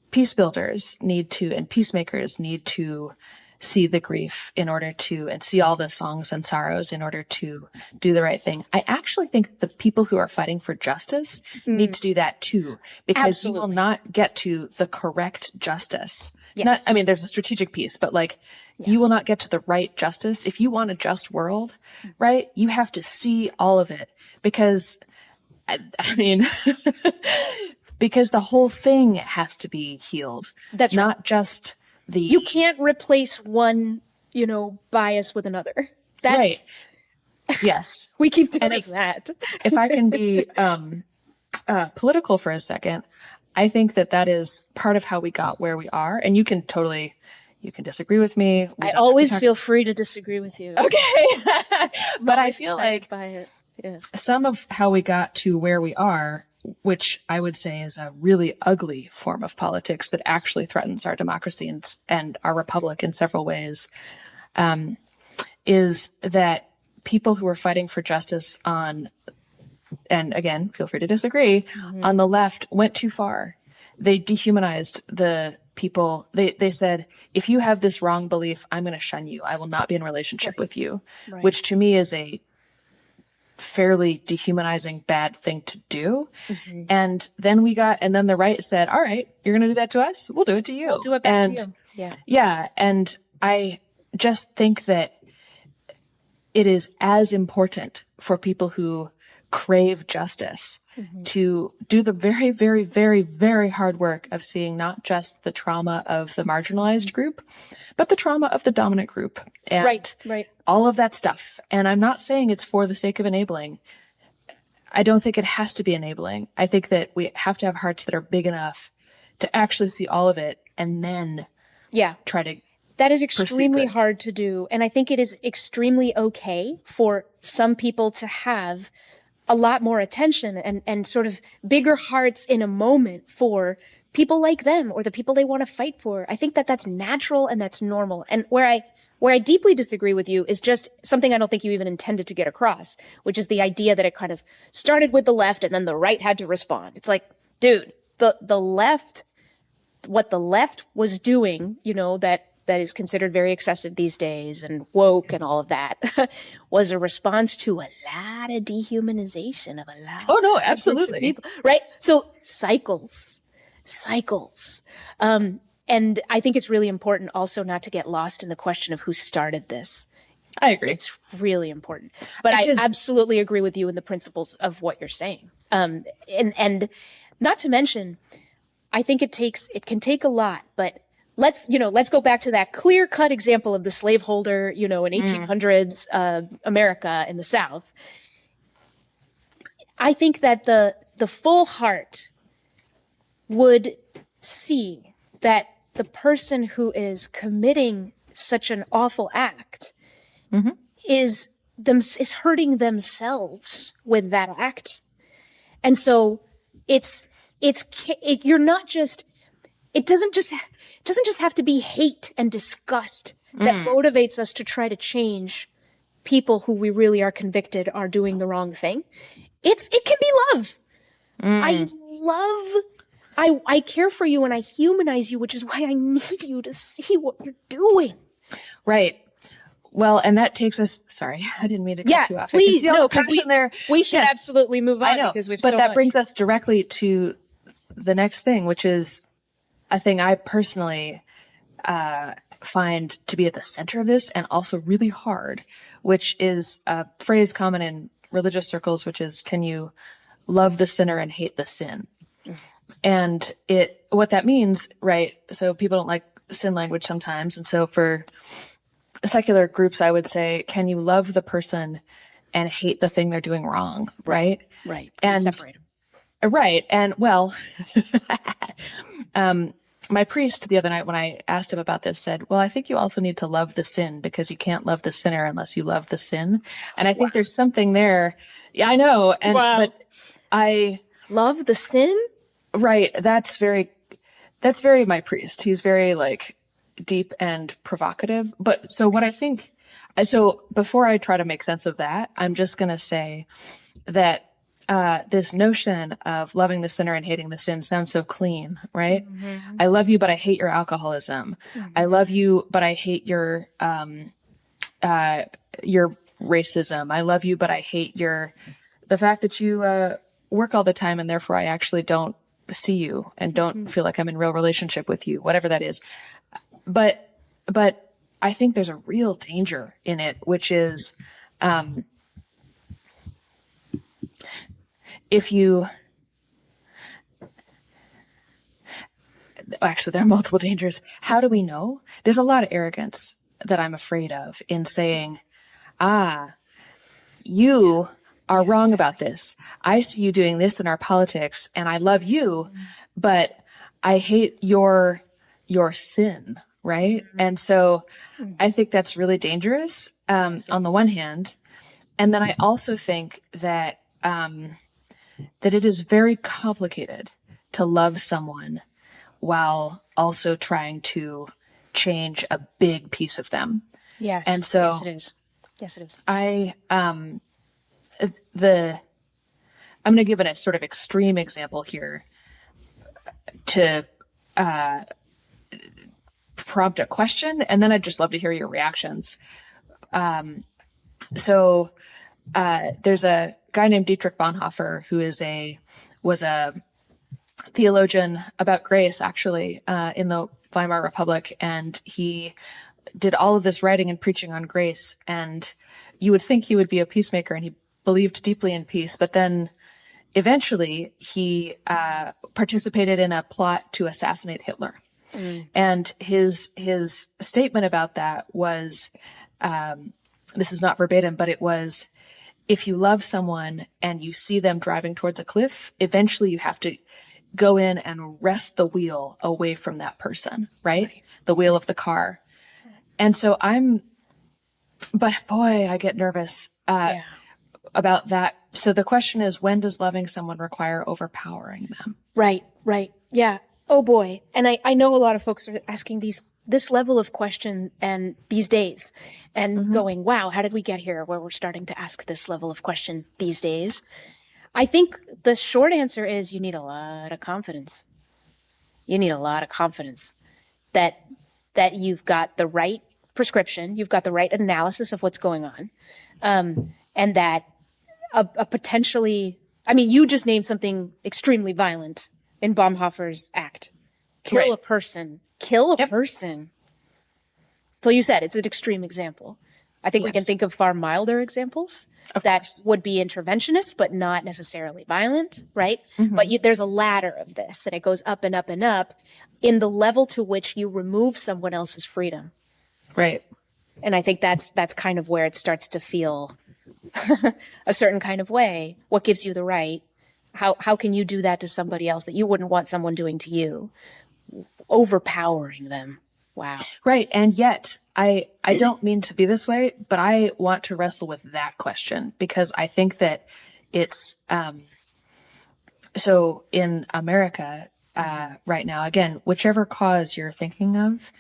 peace builders and peacemakers need to see the grief in order to, and see all the songs and sorrows in order to do the right thing. I actually think the people who are fighting for justice need to do that too, because you will not get to the correct justice. Yes. There's a strategic piece, but you will not get to the right justice. If you want a just world, right, you have to see all of it, because because the whole thing has to be healed. That's not just you can't replace one, bias with another. That's right. Yes. We keep doing that. If I can be political for a second, I think that is part of how we got where we are. And you can disagree with me. I always feel free to disagree with you. Okay. But I feel like by it. Yes. Some of how we got to where we are, which I would say is a really ugly form of politics that actually threatens our democracy and our republic in several ways, is that people who are fighting for justice and again, feel free to disagree, on the left went too far. They dehumanized the people. They said, if you have this wrong belief, I'm going to shun you. I will not be in relationship with you, which to me is a fairly dehumanizing bad thing to do. And then the right said, all right, you're going to do that to us? We'll do it to you. We'll do it back to you. Yeah. Yeah. And I just think that it is as important for people who crave justice to do the very, very, very, very hard work of seeing not just the trauma of the marginalized group, but the trauma of the dominant group. And right. all of that stuff. And I'm not saying it's for the sake of enabling. I don't think it has to be enabling. I think that we have to have hearts that are big enough to actually see all of it and then try to. That is extremely hard to do. And I think it is extremely okay for some people to have a lot more attention and sort of bigger hearts in a moment for people like them or the people they want to fight for. I think that that's natural and that's normal. And where I deeply disagree with you is just something I don't think you even intended to get across, which is the idea that it kind of started with the left and then the right had to respond. It's like, dude, the left, what the left was doing, that is considered very excessive these days and woke and all of that was a response to a lot of dehumanization of a lot. Oh no, absolutely. Of people, right? So cycles. And I think it's really important also not to get lost in the question of who started this. I agree. It's really important. But I absolutely agree with you in the principles of what you're saying. And not to mention, I think it can take a lot, but let's go back to that clear-cut example of the slaveholder, in 1800s America in the South. I think that the full heart would see that the person who is committing such an awful act is hurting themselves with that act. And so you're not just, it doesn't just have to be hate and disgust that motivates us to try to change people who we really are convicted are doing the wrong thing. It can be love. I care for you and I humanize you, which is why I need you to see what you're doing. Right. Well, and that takes us. Sorry, I didn't mean to cut you off. Please, no, because we should Yes, absolutely move on. I know, because we've but so that much. brings us directly to the next thing, which is a thing I personally find to be at the center of this, and also really hard, which is a phrase common in religious circles, which is, "Can you love the sinner and hate the sin?" And what that means, right? So people don't like sin language sometimes, and so for secular groups, I would say, can you love the person and hate the thing they're doing wrong, right? Right. And separate them. Right. And well, my priest the other night, when I asked him about this, said, well, I think you also need to love the sin, because you can't love the sinner unless you love the sin. And I think there's something there. Yeah, I know. And, but I love the sin. Right. That's very my priest. He's very deep and provocative. But so what I think, so before I try to make sense of that, I'm just going to say that this notion of loving the sinner and hating the sin sounds so clean, right? I love you, but I hate your alcoholism. I love you, but I hate your racism. I love you, but I hate the fact that you work all the time, and therefore I actually don't see you and don't feel like I'm in real relationship with you, whatever that is. But I think there's a real danger in it, which is, actually, there are multiple dangers. How do we know? There's a lot of arrogance that I'm afraid of in saying, you are wrong about this. I see you doing this in our politics, and I love you, but I hate your sin, right? And so I think that's really dangerous on the one hand. And then I also think that that it is very complicated to love someone while also trying to change a big piece of them. Yes. And so yes, it is. Yes, it is. I'm going to give it a sort of extreme example here to prompt a question, and then I'd just love to hear your reactions. So there's a guy named Dietrich Bonhoeffer who was a theologian about grace, actually, in the Weimar Republic, and he did all of this writing and preaching on grace, and you would think he would be a peacemaker, and he believed deeply in peace, but then eventually he participated in a plot to assassinate Hitler. And his statement about that was, this is not verbatim, but it was, if you love someone and you see them driving towards a cliff, eventually you have to go in and wrest the wheel away from that person, right? The wheel of the car. And so but boy, I get nervous about that. So the question is, when does loving someone require overpowering them? Right. Yeah. Oh boy. And I know a lot of folks are asking this level of question and these days and going, wow, how did we get here where we're starting to ask this level of question these days? I think the short answer is you need a lot of confidence. You need a lot of confidence that you've got the right prescription, you've got the right analysis of what's going on, and that a potentially, I mean, you just named something extremely violent in Bonhoeffer's act. Kill a person. So you said it's an extreme example. I think we can think of far milder examples that would be interventionist, but not necessarily violent, right? But there's a ladder of this, and it goes up and up and up in the level to which you remove someone else's freedom. Right. And I think that's kind of where it starts to feel a certain kind of way? What gives you the right? How can you do that to somebody else that you wouldn't want someone doing to you? Overpowering them. Wow. Right. And yet I don't mean to be this way, but I want to wrestle with that question because I think that it's, so in America, right now, again, whichever cause you're thinking of,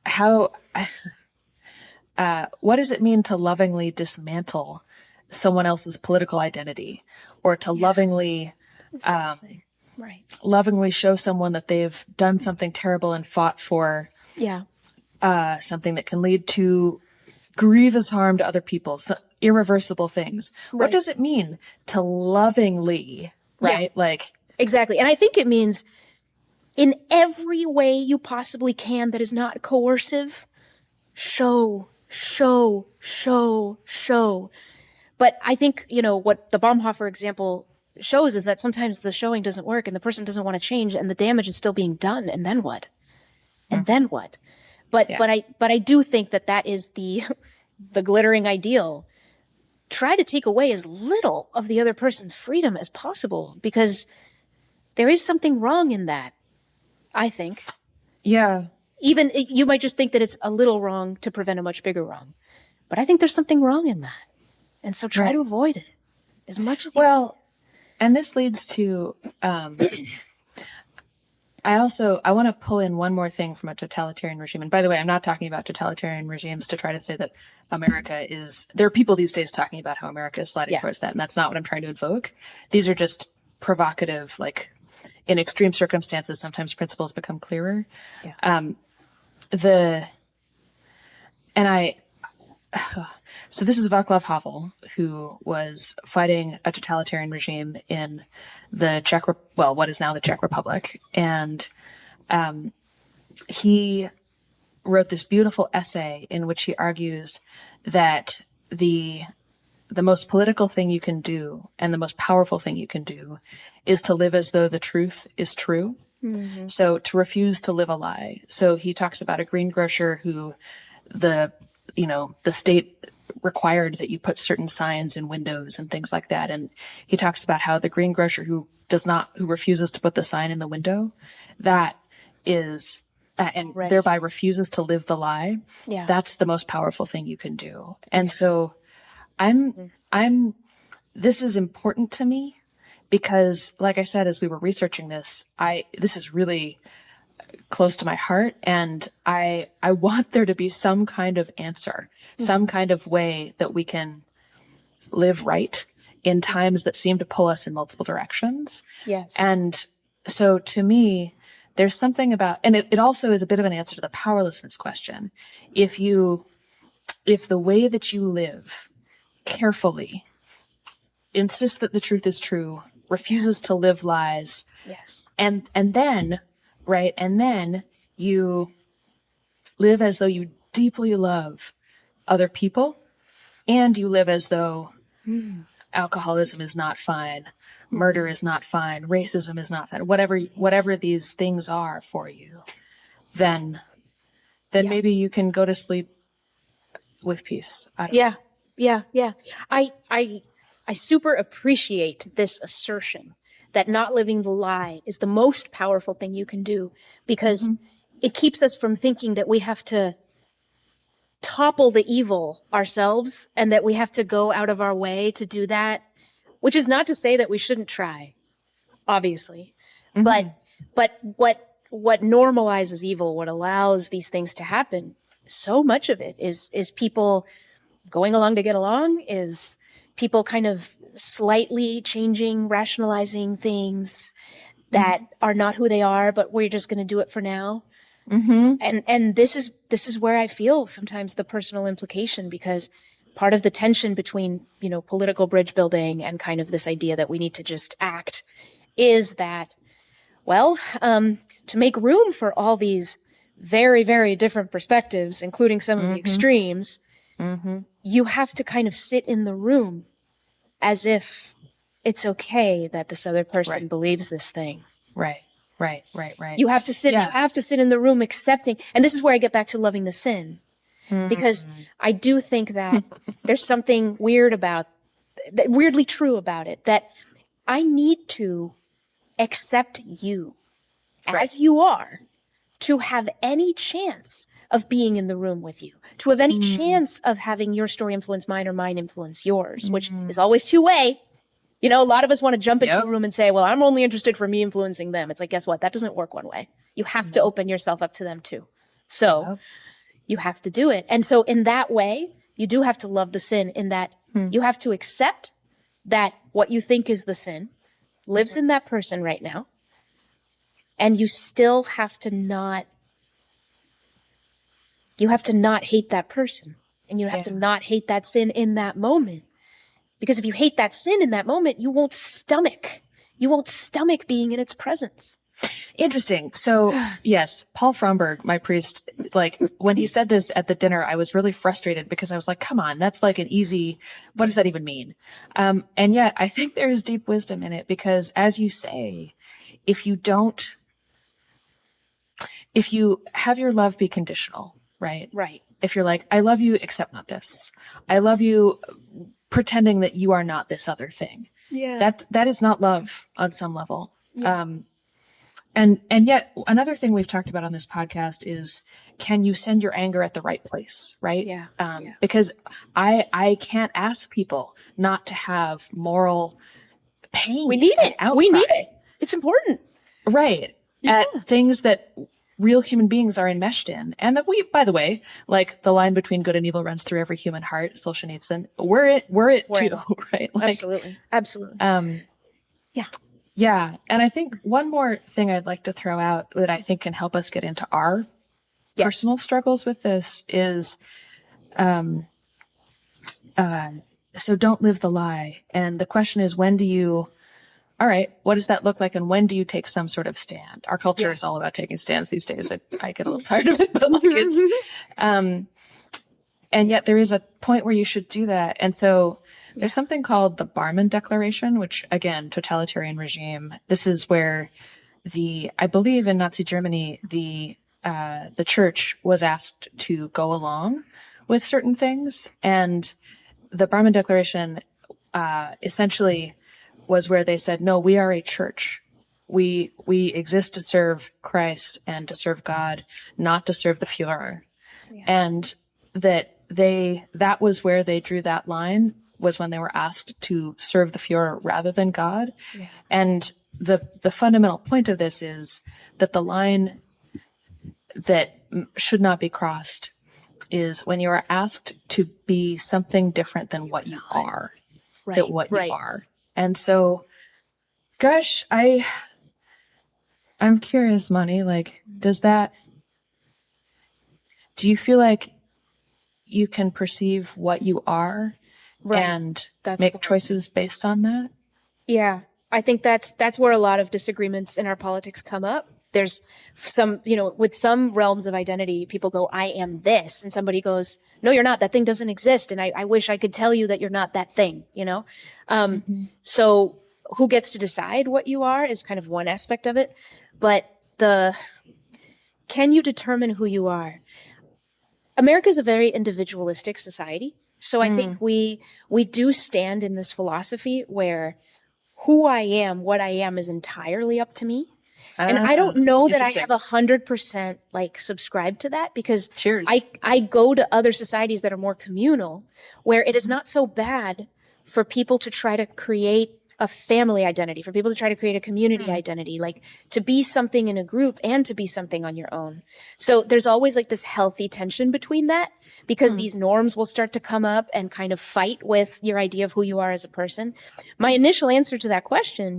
how, what does it mean to lovingly dismantle someone else's political identity or to lovingly, Right. lovingly show someone that they've done something terrible and fought for something that can lead to grievous harm to other people, so irreversible things. Right. What does it mean to lovingly, right? Like, exactly. And I think it means in every way you possibly can that is not coercive, show. But I think, what the Baumhofer example shows is that sometimes the showing doesn't work and the person doesn't want to change and the damage is still being done. And then what? And then what? But I do think that is the glittering ideal. Try to take away as little of the other person's freedom as possible because there is something wrong in that, I think. yeah. Even you might just think that it's a little wrong to prevent a much bigger wrong. But I think there's something wrong in that. And so try to avoid it as much as you can. And this leads to, I want to pull in one more thing from a totalitarian regime. And by the way, I'm not talking about totalitarian regimes to try to say that America is, there are people these days talking about how America is sliding towards that. And that's not what I'm trying to invoke. These are just provocative, like in extreme circumstances, sometimes principles become clearer. Yeah. So this is Václav Havel, who was fighting a totalitarian regime in the what is now the Czech Republic. And he wrote this beautiful essay in which he argues that the most political thing you can do and the most powerful thing you can do is to live as though the truth is true. Mm-hmm. So to refuse to live a lie. So he talks about a greengrocer who the state required that you put certain signs in windows and things like that. And he talks about how the greengrocer who refuses to put the sign in the window, that is, thereby refuses to live the lie. Yeah. That's the most powerful thing you can do. And so this is important to me because, like I said, as we were researching this, this is really close to my heart. And I want there to be some kind of answer, some kind of way that we can live right in times that seem to pull us in multiple directions. Yes. And so to me, there's something about, and it also is a bit of an answer to the powerlessness question. If the way that you live carefully insists that the truth is true, refuses to live lies. Yes. And then, right. And then you live as though you deeply love other people and you live as though alcoholism is not fine, murder is not fine, racism is not fine, whatever these things are for you, then maybe you can go to sleep with peace. Yeah. I super appreciate this assertion that not living the lie is the most powerful thing you can do because it keeps us from thinking that we have to topple the evil ourselves and that we have to go out of our way to do that, which is not to say that we shouldn't try, obviously. But what normalizes evil, what allows these things to happen, so much of it is people going along to get along, is people kind of slightly changing, rationalizing things that are not who they are, but we're just going to do it for now. And this is where I feel sometimes the personal implication, because part of the tension between, political bridge building and kind of this idea that we need to just act is that, to make room for all these very, very different perspectives, including some of the extremes, you have to kind of sit in the room as if it's okay that this other person believes this thing. Right. You have to sit in the room accepting. And this is where I get back to loving the sin. because I do think that there's something weirdly true about it, that I need to accept you as you are to have any chance of being in the room with you, to have any chance of having your story influence mine or mine influence yours, which is always two-way. You know, a lot of us want to jump into a room and say, well, I'm only interested for me influencing them. It's like, guess what? That doesn't work one way. You have to open yourself up to them too. So you have to do it. And so in that way, you do have to love the sin, in that you have to accept that what you think is the sin lives in that person right now. And you still have to not hate that person. And you have to not hate that sin in that moment. Because if you hate that sin in that moment, you won't stomach being in its presence. Interesting. So yes, Paul Fromberg, my priest, like when he said this at the dinner, I was really frustrated because I was like, come on, that's like an easy, what does that even mean? And yet I think there is deep wisdom in it, because as you say, if you have your love be conditional, right? Right. If you're like, I love you, except not this. I love you, pretending that you are not this other thing. Yeah. That is not love on some level. Yeah. And yet another thing we've talked about on this podcast is, can you send your anger at the right place? Right. Yeah. Because I can't ask people not to have moral pain. We need it. Outcry. We need it. It's important. Right. Yeah. At things that real human beings are enmeshed in. And that we, by the way, like the line between good and evil runs through every human heart, Solzhenitsyn. We're it too, right? Like, Absolutely. Yeah. Yeah. And I think one more thing I'd like to throw out that I think can help us get into our personal struggles with this is, so don't live the lie. And the question is, all right, what does that look like? And when do you take some sort of stand? Our culture is all about taking stands these days. I get a little tired of it, but like it's, and yet there is a point where you should do that. And so there's something called the Barmen Declaration, which again, totalitarian regime. This is where I believe in Nazi Germany, the church was asked to go along with certain things. And the Barmen Declaration, essentially was where they said, no, we are a church. We exist to serve Christ and to serve God, not to serve the Führer. Yeah. And that was where they drew that line, was when they were asked to serve the Führer rather than God. Yeah. And the fundamental point of this is that the line that should not be crossed is when you are asked to be something different than what you are, you are. And so, gosh, I'm curious, Moni, like, do you feel like you can perceive what you are and make choices based on that? Yeah, I think that's where a lot of disagreements in our politics come up. There's some, with some realms of identity, people go, I am this. And somebody goes, no, you're not. That thing doesn't exist. And I wish I could tell you that you're not that thing, So who gets to decide what you are is kind of one aspect of it. But can you determine who you are? America is a very individualistic society. So I think we do stand in this philosophy where who I am, what I am is entirely up to me. And I don't know that I have 100% like subscribed to that, because I go to other societies that are more communal, where it is not so bad for people to try to create a family identity, for people to try to create a community identity, like to be something in a group and to be something on your own. So there's always like this healthy tension between that, because these norms will start to come up and kind of fight with your idea of who you are as a person. My initial answer to that question,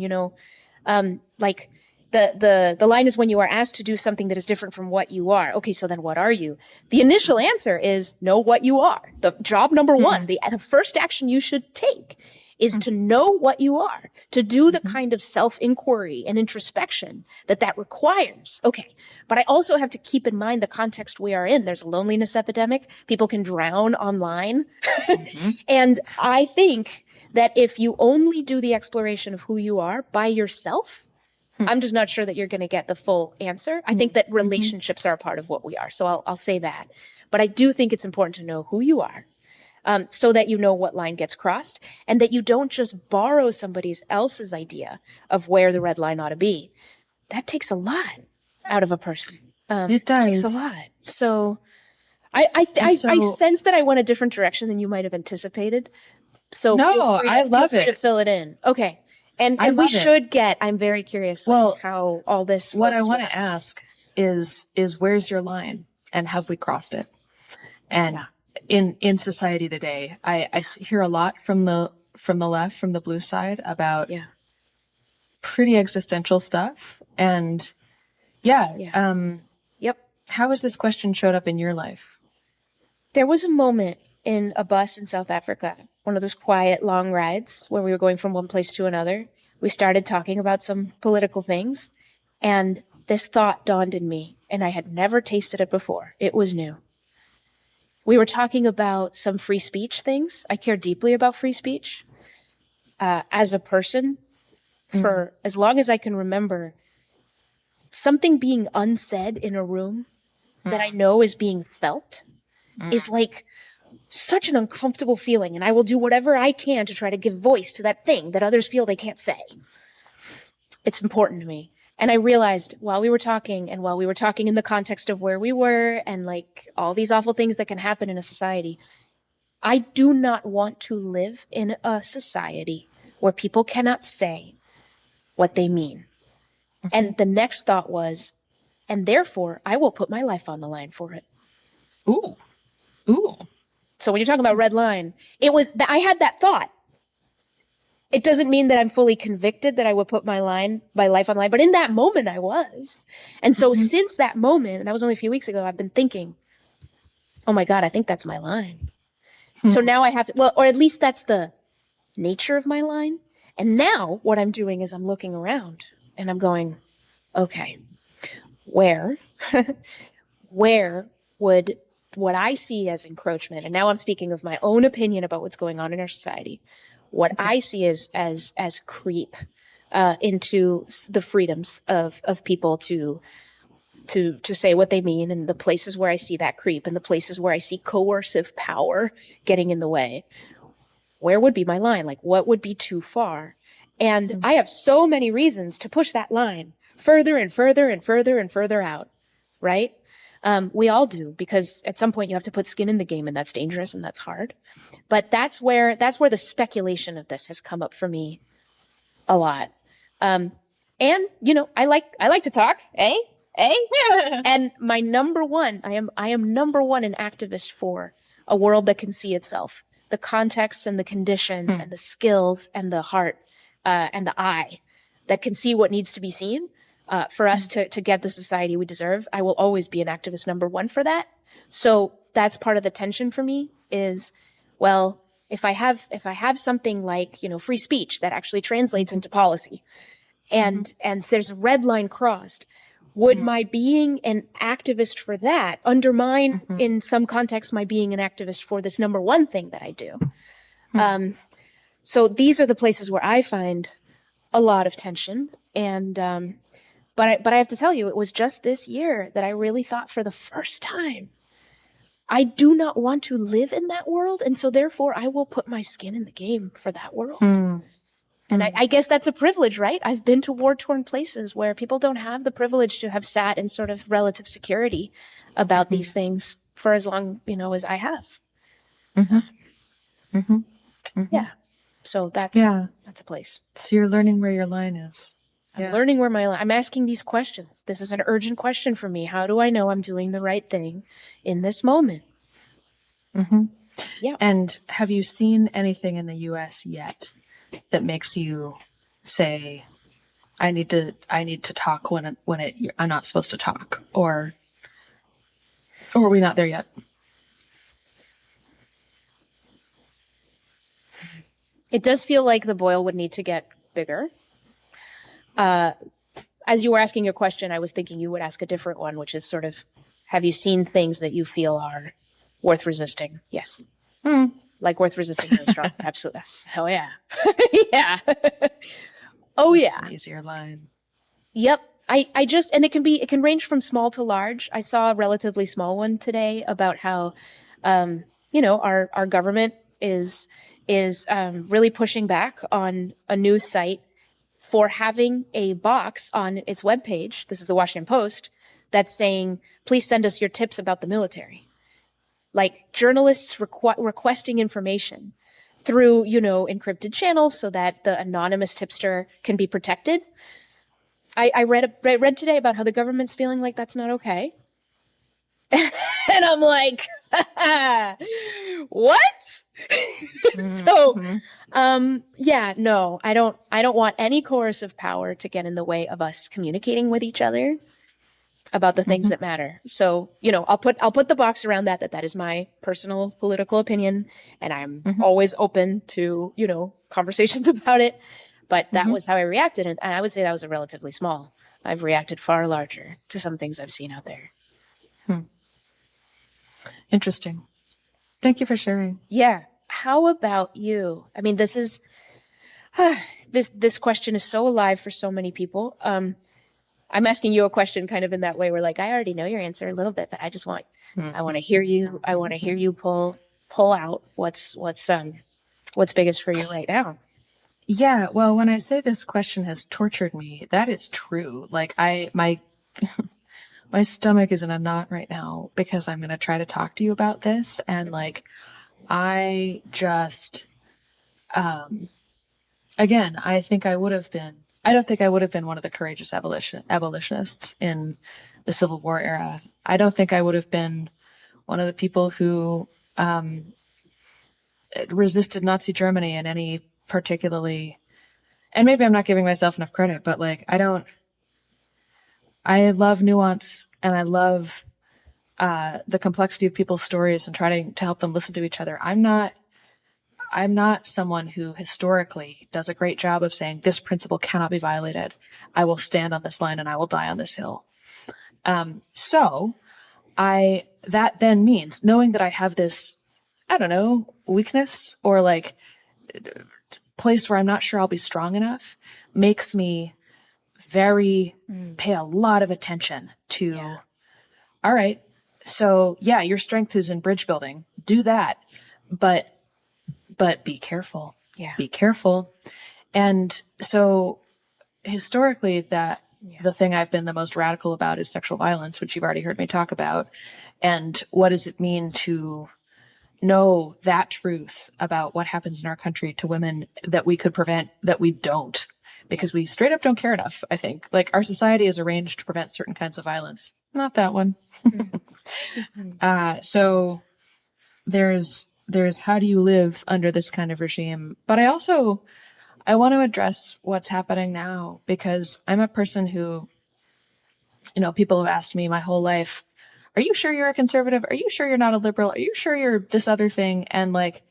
like the line is, when you are asked to do something that is different from what you are. Okay, so then what are you? The initial answer is know what you are. The job number one, the first action you should take is to know what you are, to do the kind of self-inquiry and introspection that requires. Okay, but I also have to keep in mind the context we are in. There's a loneliness epidemic. People can drown online. And I think that if you only do the exploration of who you are by yourself, I'm just not sure that you're going to get the full answer. I think that relationships are a part of what we are. So I'll say that. But I do think it's important to know who you are, so that you know what line gets crossed, and that you don't just borrow somebody else's idea of where the red line ought to be. That takes a lot out of a person. It does. It takes a lot. So I sense that I went a different direction than you might have anticipated. So no, I love feel free it. to fill it in. Okay. And we should get, I'm very curious how all this what I want to ask is where's your line, and have we crossed it? And in society today, I hear a lot from the left, from the blue side, about pretty existential stuff. And how has this question showed up in your life? There was a moment in a bus in South Africa, one of those quiet, long rides where we were going from one place to another. We started talking about some political things, and this thought dawned in me, and I had never tasted it before. It was new. We were talking about some free speech things. I care deeply about free speech. As a person, for as long as I can remember, something being unsaid in a room that I know is being felt is like such an uncomfortable feeling. And I will do whatever I can to try to give voice to that thing that others feel they can't say. It's important to me. And I realized while we were talking, and while we were talking in the context of where we were and like all these awful things that can happen in a society, I do not want to live in a society where people cannot say what they mean. And the next thought was, and therefore I will put my life on the line for it. Ooh. So when you're talking about red line, it was that I had that thought. It doesn't mean that I'm fully convicted that I would put my life on the line, but in that moment I was. And so since that moment, and that was only a few weeks ago, I've been thinking, oh my God, I think that's my line. So now I have to, well, or at least that's the nature of my line. And now what I'm doing is I'm looking around and I'm going, okay, where would what I see as encroachment, and now I'm speaking of my own opinion about what's going on in our society, what I see as creep into the freedoms of people to say what they mean, and the places where I see that creep, and the places where I see coercive power getting in the way, where would be my line? Like, what would be too far? And I have so many reasons to push that line further and further and further and further out, right? We all do, because at some point you have to put skin in the game, and that's dangerous and that's hard. But that's where the speculation of this has come up for me a lot. And you know, I like to talk, and my number one, I am number one an activist for a world that can see itself, the contexts and the conditions and the skills and the heart and the eye that can see what needs to be seen. For us to get the society we deserve. I will always be an activist number one for that. So that's part of the tension for me is, well, if I have something like, you know, free speech that actually translates into policy, and there's a red line crossed, would my being an activist for that undermine in some context my being an activist for this number one thing that I do? So these are the places where I find a lot of tension. And But I have to tell you, it was just this year that I really thought for the first time, I do not want to live in that world. And so therefore I will put my skin in the game for that world. And I guess that's a privilege, right? I've been to war-torn places where people don't have the privilege to have sat in sort of relative security about these things for as long, you know, as I have. Yeah. So that's a place. So you're learning where your line is. I'm learning where I'm asking these questions. This is an urgent question for me. How do I know I'm doing the right thing in this moment? Yeah. And have you seen anything in the U.S. yet that makes you say, I need to talk when I'm not supposed to talk, or are we not there yet? It does feel like the boil would need to get bigger. As you were asking your question, I was thinking you would ask a different one, which is sort of, have you seen things that you feel are worth resisting? Yes. Like worth resisting really strong. Absolutely. Hell yeah. Yeah. Oh yeah. That's an easier line. Yep. And it can range from small to large. I saw a relatively small one today about how, our government is really pushing back on a news site for having a box on its webpage. This is the Washington Post that's saying, please send us your tips about the military. Like journalists requesting information through, encrypted channels so that the anonymous tipster can be protected. I read today about how the government's feeling like that's not okay. And I'm like, what? So, no, I don't want any coercive power to get in the way of us communicating with each other about the things that matter. So, I'll put the box around that is my personal political opinion, and I'm always open to, conversations about it. But that was how I reacted. And I would say that was a relatively small. I've reacted far larger to some things I've seen out there. Interesting. Thank you for sharing. Yeah. How about you? I mean, this is, this question is so alive for so many people. I'm asking you a question kind of in that way where like, I already know your answer a little bit, but I just want, I want to hear you. I want to hear you pull out what's biggest for you right now. Yeah, well, when I say this question has tortured me, that is true. Like my my stomach is in a knot right now because I'm going to try to talk to you about this, and like I just again, I don't think I would have been one of the courageous abolitionists in the Civil War era. I don't think I would have been one of the people who resisted Nazi Germany in any particularly, and maybe I'm not giving myself enough credit, but like I love nuance, and I love the complexity of people's stories and trying to help them listen to each other. I'm not someone who historically does a great job of saying this principle cannot be violated. I will stand on this line and I will die on this hill. So that then means knowing that I have this, I don't know, weakness or like place where I'm not sure I'll be strong enough makes me pay a lot of attention to, all right, so yeah, your strength is in bridge building. Do that. But be careful. Yeah. Be careful. And so historically the thing I've been the most radical about is sexual violence, which you've already heard me talk about. And what does it mean to know that truth about what happens in our country to women that we could prevent, that we don't, because we straight up don't care enough, I think. Like our society is arranged to prevent certain kinds of violence. Not that one. So there's how do you live under this kind of regime? But I want to address what's happening now, because I'm a person who, people have asked me my whole life, are you sure you're a conservative? Are you sure you're not a liberal? Are you sure you're this other thing? And like,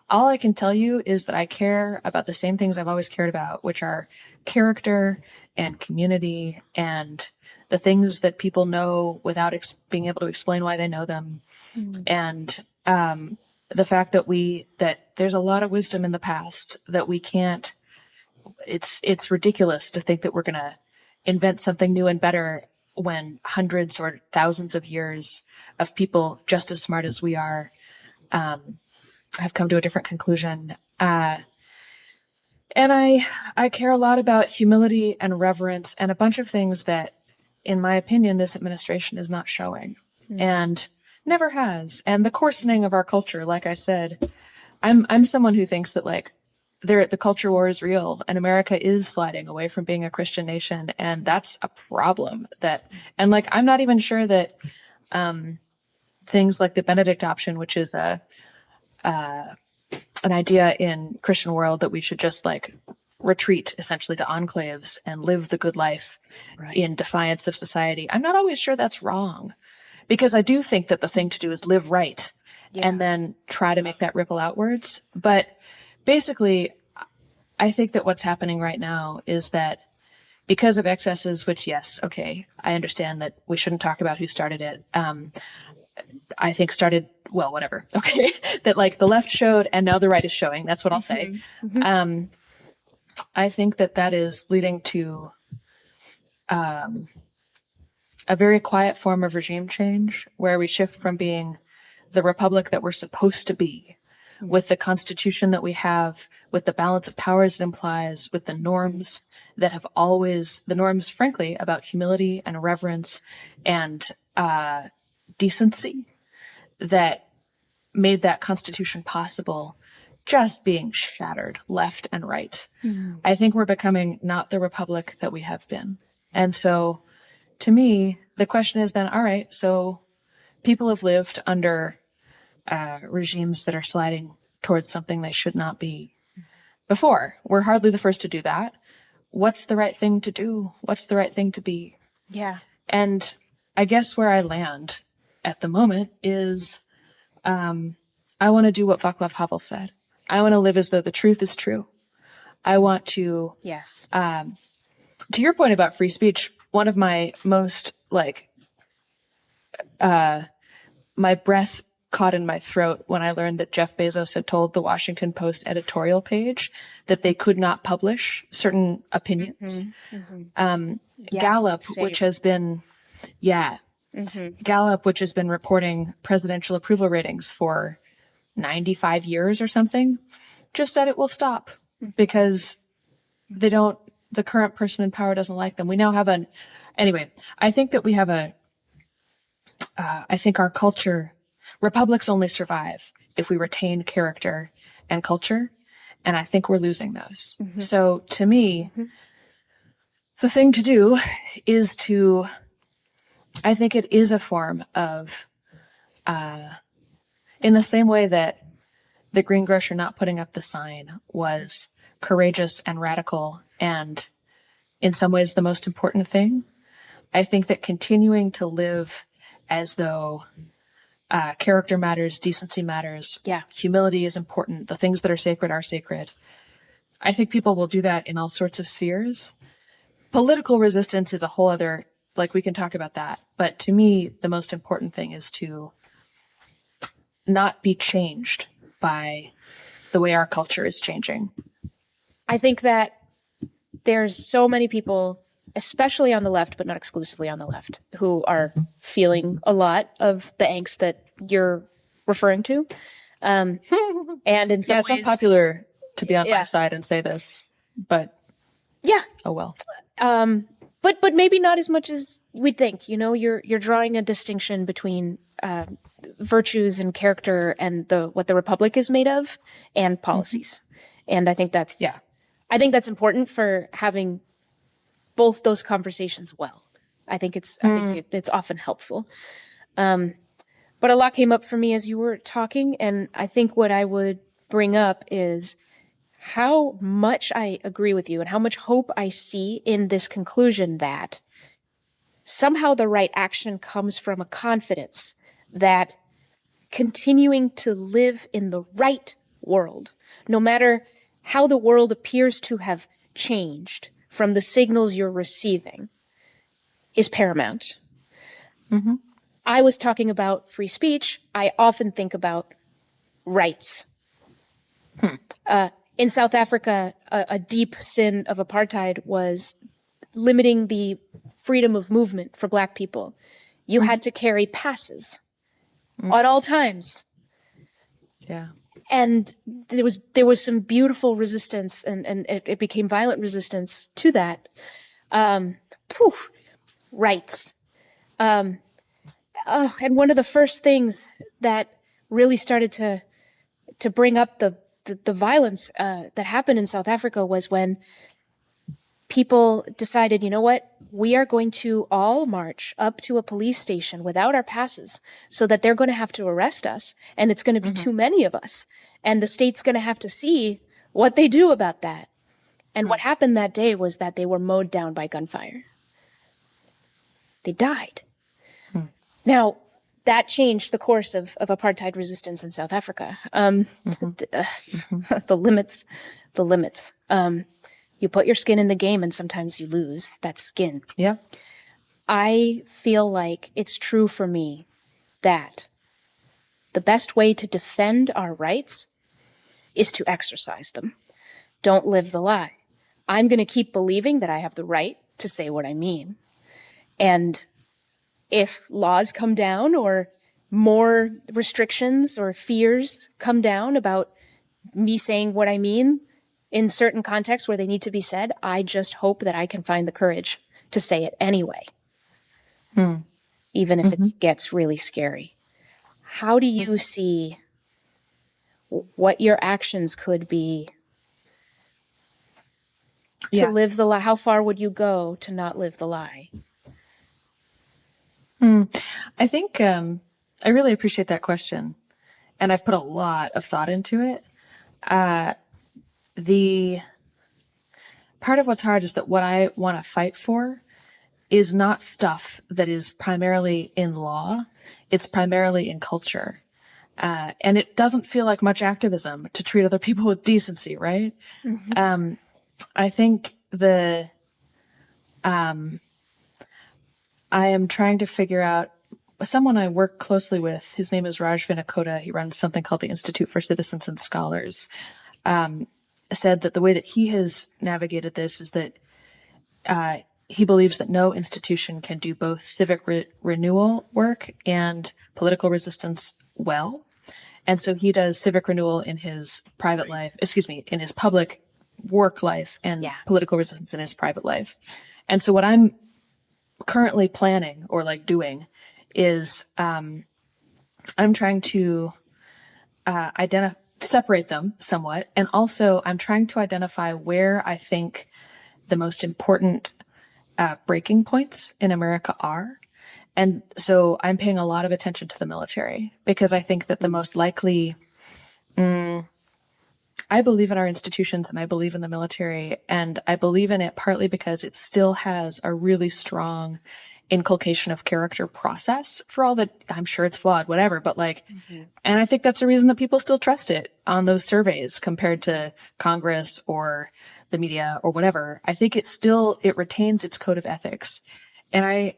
all I can tell you is that I care about the same things I've always cared about, which are character and community and the things that people know without being able to explain why they know them. And the fact that there's a lot of wisdom in the past that we can't, it's ridiculous to think that we're going to invent something new and better when hundreds or thousands of years of people just as smart as we are have come to a different conclusion. And I care a lot about humility and reverence and a bunch of things that, in my opinion, this administration is not showing and never has. And the coarsening of our culture, like I said, I'm someone who thinks that like the culture war is real and America is sliding away from being a Christian nation. And that's a problem and like, I'm not even sure that, things like the Benedict option, which is an idea in Christian world that we should just like retreat essentially to enclaves and live the good life in defiance of society. I'm not always sure that's wrong, because I do think that the thing to do is live right and then try to make that ripple outwards. But basically, I think that what's happening right now is that because of excesses, which, yes, okay, I understand that we shouldn't talk about who started it. I think started, well, whatever. Okay. That like the left showed and now the right is showing. That's what I'll say. I think that is leading to a very quiet form of regime change where we shift from being the republic that we're supposed to be, with the constitution that we have, with the balance of powers it implies, with the norms that have always, the norms, frankly, about humility and reverence and decency that made that constitution possible, just being shattered left and right. I think we're becoming not the republic that we have been. And so to me, the question is then, all right, so people have lived under regimes that are sliding towards something they should not be before. We're hardly the first to do that. What's the right thing to do? What's the right thing to be? Yeah. And I guess where I land at the moment is I want to do what Václav Havel said. I want to live as though the truth is true. I want to, Yes. to your point about free speech, one of my most my breath caught in my throat when I learned that Jeff Bezos had told the Washington Post editorial page that they could not publish certain opinions. Gallup, same. which has been, Gallup, which has been reporting presidential approval ratings for 95 years or something, just said it will stop because the current person in power doesn't like them. We now have anyway, I think that we have I think our culture, republics only survive if we retain character and culture. And I think we're losing those. So to me, the thing to do is I think it is a form of, in the same way that the greengrocer not putting up the sign was courageous and radical and in some ways the most important thing, I think that continuing to live as though character matters, decency matters, humility is important, the things that are sacred are sacred. I think people will do that in all sorts of spheres. Political resistance is a whole other, we can talk about that. But to me, the most important thing is to not be changed by the way our culture is changing. I think that there's so many people, especially on the left, but not exclusively on the left, who are feeling a lot of the angst that you're referring to. And in some it's ways, not popular to be on my side and say this, but oh well. But maybe not as much as we'd think. You know, you're drawing a distinction between virtues and character and what the republic is made of and policies. And I think that's I think that's important for having both those conversations well. I think it's often helpful. But a lot came up for me as you were talking, and I think what I would bring up is how much I agree with you and how much hope I see in this conclusion that somehow the right action comes from a confidence that continuing to live in the right world, no matter how the world appears to have changed from the signals you're receiving, is paramount. I was talking about free speech. I often think about rights. In South Africa, a deep sin of apartheid was limiting the freedom of movement for Black people. You had to carry passes at all times. Yeah. And there was some beautiful resistance, and it became violent resistance to that. Rights. And one of the first things that really started to bring up the violence that happened in South Africa was when people decided, you know what, we are going to all march up to a police station without our passes so that they're going to have to arrest us, and it's going to be too many of us. And the state's going to have to see what they do about that. And what happened that day was that they were mowed down by gunfire. They died. Now, that changed the course of apartheid resistance in South Africa. The limits. You put your skin in the game and sometimes you lose that skin. Yeah. I feel like it's true for me that the best way to defend our rights is to exercise them. Don't live the lie. I'm going to keep believing that I have the right to say what I mean. And if laws come down or more restrictions or fears come down about me saying what I mean in certain contexts where they need to be said, I just hope that I can find the courage to say it anyway, even if it gets really scary. How do you see what your actions could be to live the lie? How far would you go to not live the lie? I think I really appreciate that question, and I've put a lot of thought into it. The part of what's hard is that what I want to fight for is not stuff that is primarily in law. It's primarily in culture. And it doesn't feel like much activism to treat other people with decency, right? I think I am trying to figure out someone I work closely with. His name is Raj Vinakota. He runs something called the Institute for Citizens and Scholars. Said that the way that he has navigated this is that he believes that no institution can do both civic renewal work and political resistance well. And so he does civic renewal in his private life, in his public work life, and political resistance in his private life. And so what I'm currently planning or like doing is I'm trying to separate them somewhat. And also I'm trying to identify where I think the most important breaking points in America are. And so I'm paying a lot of attention to the military because I think that the most likely, I believe in our institutions and I believe in the military, and I believe in it partly because it still has a really strong inculcation of character process, for all that I'm sure it's flawed, whatever, but like, and I think that's a reason that people still trust it on those surveys compared to Congress or the media or whatever. I think it retains its code of ethics. And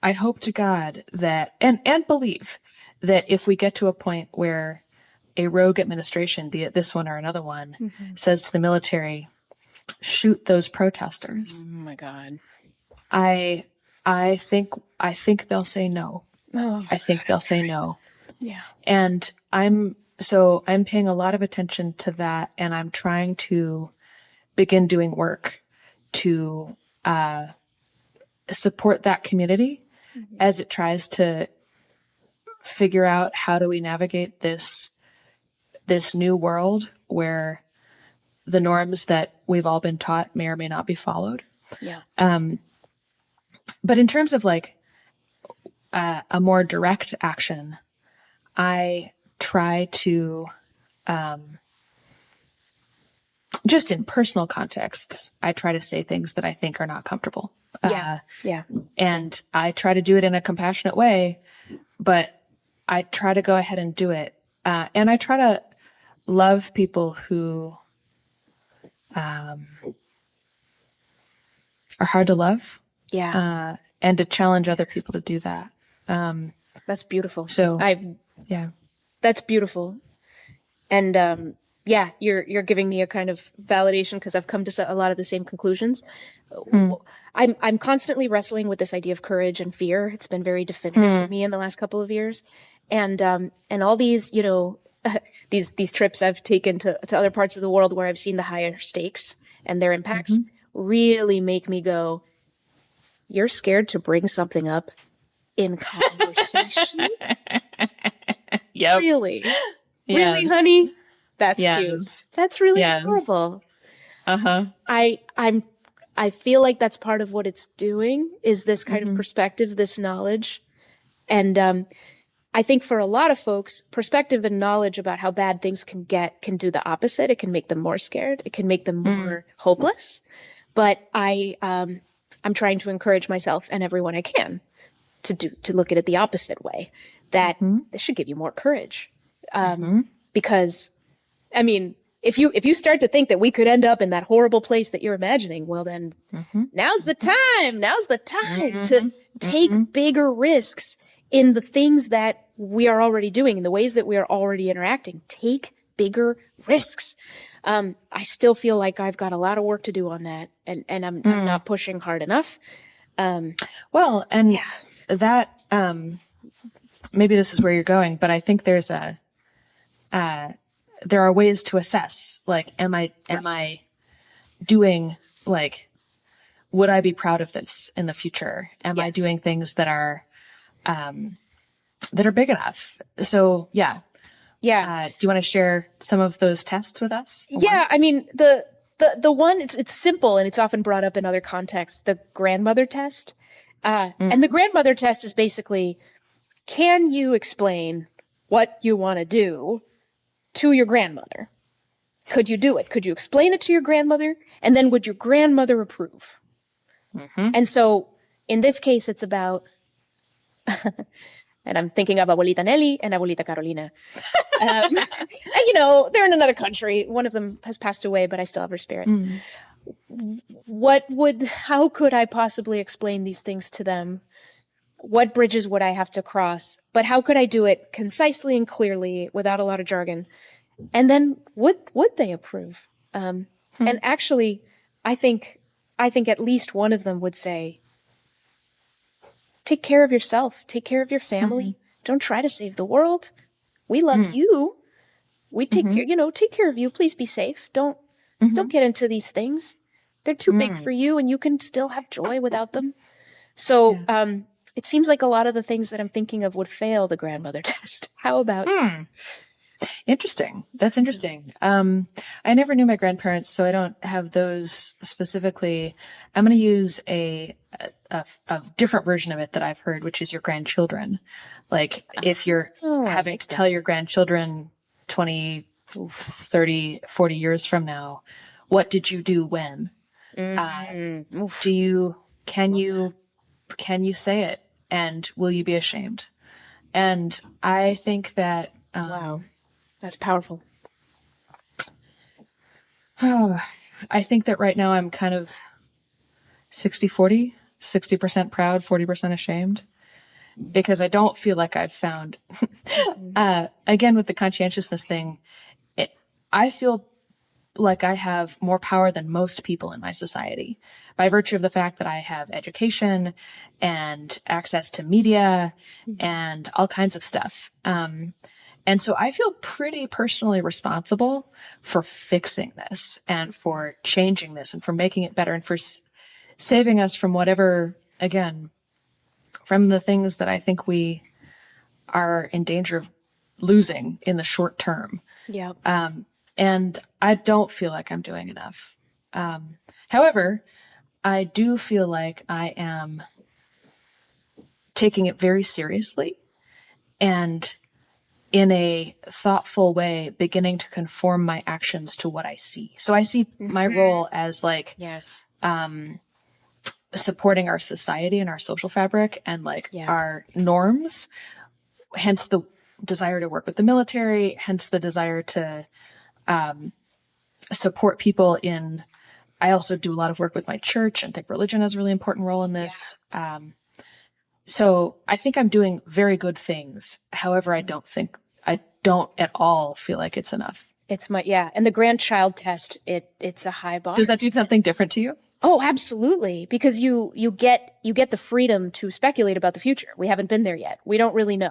I hope to God that, and believe that if we get to a point where a rogue administration, be it this one or another one, says to the military, shoot those protesters. Oh my God. I think they'll say no. Oh, I think they'll say no. yeah. And I'm paying a lot of attention to that, and I'm trying to begin doing work to support that community as it tries to figure out how do we navigate this new world where the norms that we've all been taught may or may not be followed. Yeah. But in terms of like a more direct action, I try to, just in personal contexts, I try to say things that I think are not comfortable. And I try to do it in a compassionate way, but I try to go ahead and do it. And I try to love people who are hard to love. Yeah. And to challenge other people to do that. That's beautiful. So, that's beautiful. And, you're giving me a kind of validation because I've come to a lot of the same conclusions. I'm constantly wrestling with this idea of courage and fear. It's been very definitive for me in the last couple of years. And all these, these trips I've taken to other parts of the world where I've seen the higher stakes and their impacts really make me go, you're scared to bring something up in conversation? Yep. Really? Yes. Really, honey? That's cute. That's really adorable. I feel like that's part of what it's doing is this kind of perspective, this knowledge. And I think for a lot of folks, perspective and knowledge about how bad things can get can do the opposite. It can make them more scared. It can make them more hopeless. But I'm trying to encourage myself and everyone I can to look at it the opposite way, that this should give you more courage. Because, I mean, if you start to think that we could end up in that horrible place that you're imagining, well then now's the time to take bigger risks in the things that we are already doing, in the ways that we are already interacting. Take bigger risks. I still feel like I've got a lot of work to do on that, and I'm not pushing hard enough. Well, and that maybe this is where you're going, but I think there are ways to assess, like, am I doing, like, would I be proud of this in the future? Am I doing things that are big enough? So yeah. Do you want to share some of those tests with us? Yeah, I mean, the one, it's simple, and it's often brought up in other contexts, the grandmother test. And the grandmother test is basically, can you explain what you want to do to your grandmother? Could you do it? Could you explain it to your grandmother? And then would your grandmother approve? And so in this case, it's about, and I'm thinking of Abuelita Nelly and Abuelita Carolina. And, they're in another country. One of them has passed away, but I still have her spirit. How could I possibly explain these things to them? What bridges would I have to cross? But how could I do it concisely and clearly without a lot of jargon? And then would they approve? And actually, I think at least one of them would say, take care of yourself, take care of your family. Don't try to save the world. We love you. We take care of you. Please be safe. Don't get into these things. They're too big for you, and you can still have joy without them. So, it seems like a lot of the things that I'm thinking of would fail the grandmother test. How about you? Interesting. That's interesting. I never knew my grandparents, so I don't have those specifically. I'm going to use a different version of it that I've heard, which is your grandchildren. Like, if you're having to tell your grandchildren 20, 30, 40 years from now, what did you do when? Can you say it? And will you be ashamed? And I think that, Wow. That's powerful. I think that right now I'm kind of 60-40, 60% proud, 40% ashamed, because I don't feel like I've found, again, with the conscientiousness thing, I feel like I have more power than most people in my society by virtue of the fact that I have education and access to media and all kinds of stuff. And so I feel pretty personally responsible for fixing this and for changing this and for making it better and for saving us from whatever, again, from the things that I think we are in danger of losing in the short term. Yeah. And I don't feel like I'm doing enough. However, I do feel like I am taking it very seriously and in a thoughtful way, beginning to conform my actions to what I see. So I see my role as like, supporting our society and our social fabric and our norms, hence the desire to work with the military, hence the desire to support people in, I also do a lot of work with my church and think religion has a really important role in this. So I think I'm doing very good things. However, I don't at all feel like it's enough. And the grandchild test, it's a high bar. Does that do something different to you? Oh, absolutely. Because you get the freedom to speculate about the future. We haven't been there yet. We don't really know.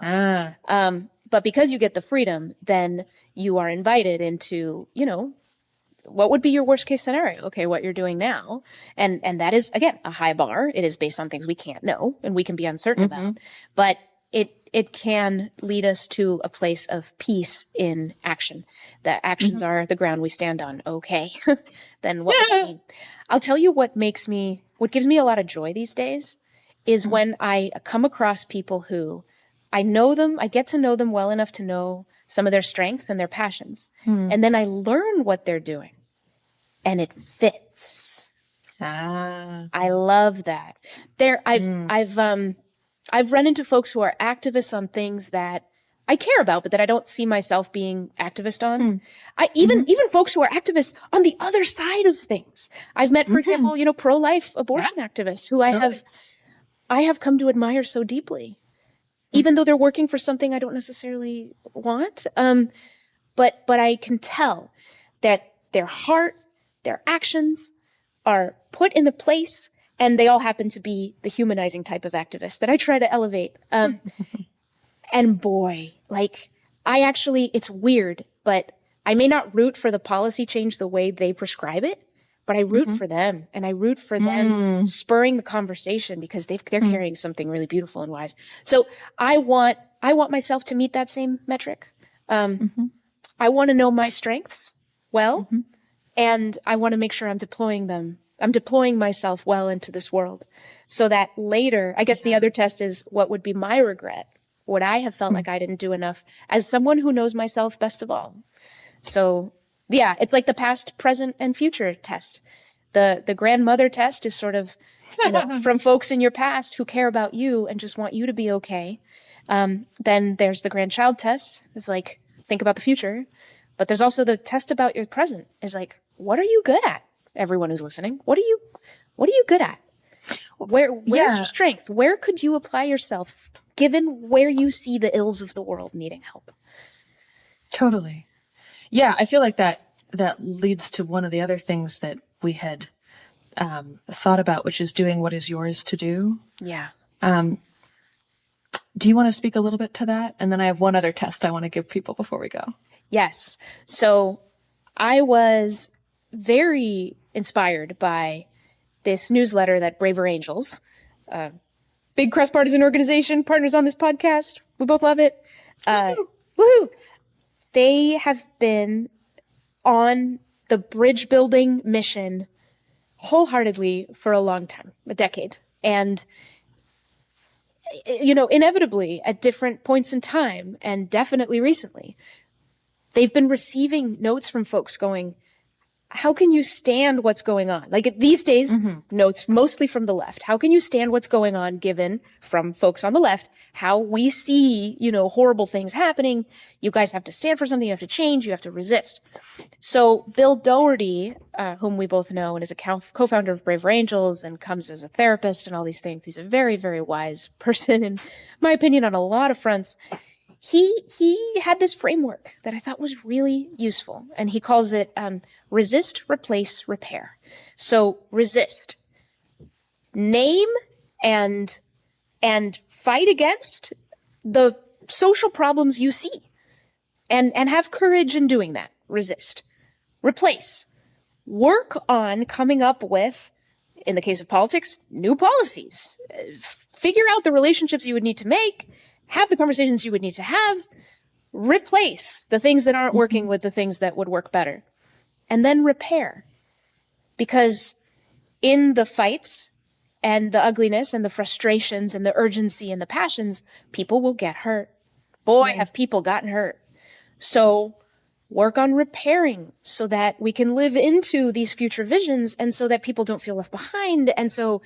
But because you get the freedom, then you are invited into, what would be your worst case scenario? Okay, what you're doing now. And that is, again, a high bar. It is based on things we can't know and we can be uncertain about. But it can lead us to a place of peace in action. The actions are the ground we stand on. Okay. Then what does that mean? I'll tell you what gives me a lot of joy these days is when I come across people who I know them, I get to know them well enough to know some of their strengths and their passions. And then I learn what they're doing and it fits. I love that. I've run into folks who are activists on things that I care about, but that I don't see myself being activist on. Even folks who are activists on the other side of things. I've met, for example, pro-life abortion activists who I have come to admire so deeply, even though they're working for something I don't necessarily want. but I can tell that their heart, their actions are put in a place, and they all happen to be the humanizing type of activist that I try to elevate. And boy, like, it's weird, but I may not root for the policy change the way they prescribe it, but I root for them, and I root for them spurring the conversation, because they're carrying something really beautiful and wise. So I want myself to meet that same metric. I want to know my strengths well, and I want to make sure I'm deploying them. I'm deploying myself well into this world, so that later, I guess the other test is, what would be my regret? Would I have felt like I didn't do enough as someone who knows myself best of all? So yeah, it's like the past, present, and future test. The grandmother test is sort of, from folks in your past who care about you and just want you to be okay. Then there's the grandchild test. It's like, think about the future. But there's also the test about your present. Is like, what are you good at? Everyone who's listening, what are you good at? Where's your strength? Where could you apply yourself, given where you see the ills of the world needing help? Totally. Yeah, I feel like that leads to one of the other things that we had thought about, which is doing what is yours to do. Yeah. Do you want to speak a little bit to that? And then I have one other test I want to give people before we go. Yes. So I was very inspired by this newsletter that Braver Angels, big cross-partisan organization, partners on this podcast. We both love it. Woohoo! They have been on the bridge building mission wholeheartedly for a long time, a decade. And, inevitably at different points in time, and definitely recently, they've been receiving notes from folks going, how can you stand what's going on? Like these days, notes mostly from the left. How can you stand what's going on, given from folks on the left, how we see, horrible things happening? You guys have to stand for something. You have to change. You have to resist. So Bill Doherty, whom we both know and is a co-founder of Braver Angels and comes as a therapist and all these things. He's a very, very wise person, in my opinion, on a lot of fronts. He had this framework that I thought was really useful, and he calls it resist, replace, repair. So resist, name and fight against the social problems you see, and have courage in doing that. Resist. Replace. Work on coming up with, in the case of politics, new policies. Figure out the relationships you would need to make. Have the conversations you would need to have, replace the things that aren't working with the things that would work better, and then repair. Because in the fights and the ugliness and the frustrations and the urgency and the passions, people will get hurt. Boy, have people gotten hurt. So work on repairing so that we can live into these future visions, and so that people don't feel left behind. And so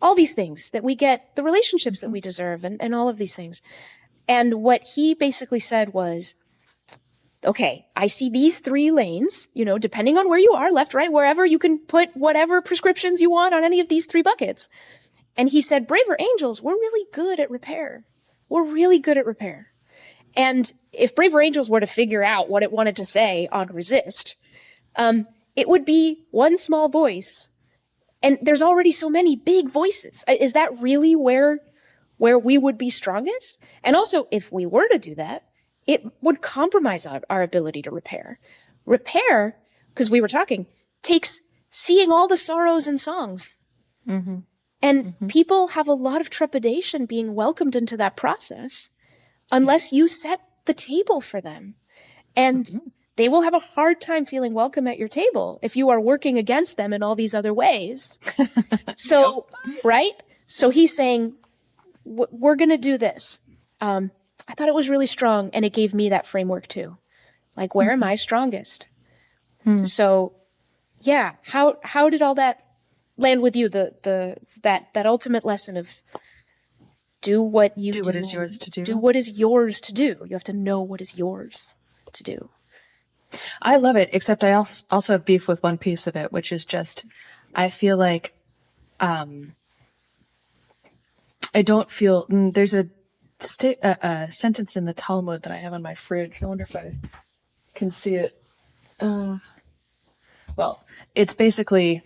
all these things, that we get the relationships that we deserve, and all of these things. And what he basically said was, okay, I see these 3 lanes, depending on where you are, left, right, wherever, you can put whatever prescriptions you want on any of these 3 buckets. And he said, Braver Angels, we're really good at repair. We're really good at repair. And if Braver Angels were to figure out what it wanted to say on resist, it would be one small voice. And there's already so many big voices. Is that really where we would be strongest? And also, if we were to do that, it would compromise our ability to repair. Repair, because we were talking, takes seeing all the sorrows in songs. And people have a lot of trepidation being welcomed into that process unless you set the table for them. And they will have a hard time feeling welcome at your table if you are working against them in all these other ways. So, right? So he's saying, we're going to do this. I thought it was really strong, and it gave me that framework too. Like, where am I strongest? So, yeah, how did all that land with you? That ultimate lesson of do what is yours to do. Do what is yours to do. You have to know what is yours to do. I love it, except I also have beef with one piece of it, which is just, I feel like I don't feel, there's a sentence in the Talmud that I have on my fridge. I wonder if I can see it. Well, it's basically,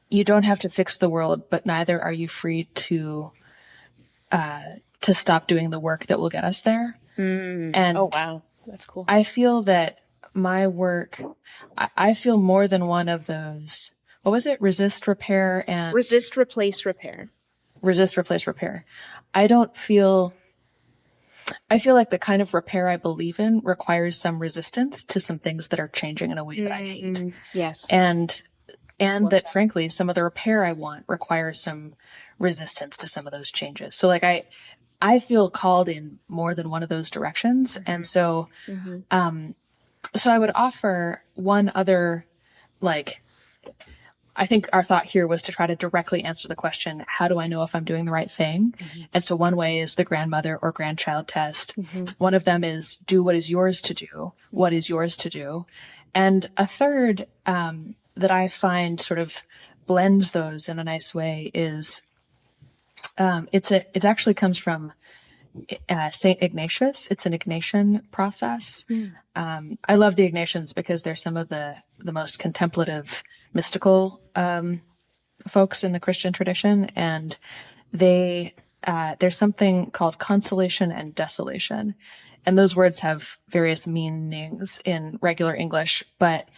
you don't have to fix the world, but neither are you free to stop doing the work that will get us there. And Oh, wow. That's cool. I feel that my work, I feel more than one of those. What was it? Resist, repair, and Resist, replace, repair. resist, replace, repair. I feel like the kind of repair I believe in requires some resistance to some things that are changing in a way that I hate. Yes. And well that said. frankly, some of the repair I want requires some resistance to some of those changes. So like I feel called in more than one of those directions. And so, so I would offer one other, like, I think our thought here was to try to directly answer the question, how do I know if I'm doing the right thing? And so one way is the grandmother or grandchild test. One of them is do what is yours to do. What is yours to do? And a third, that I find sort of blends those in a nice way is, it actually comes from Saint Ignatius. It's an Ignatian process. I love the Ignatians because they're some of the most contemplative, mystical folks in the Christian tradition, and there's something called consolation and desolation, and those words have various meanings in regular English, but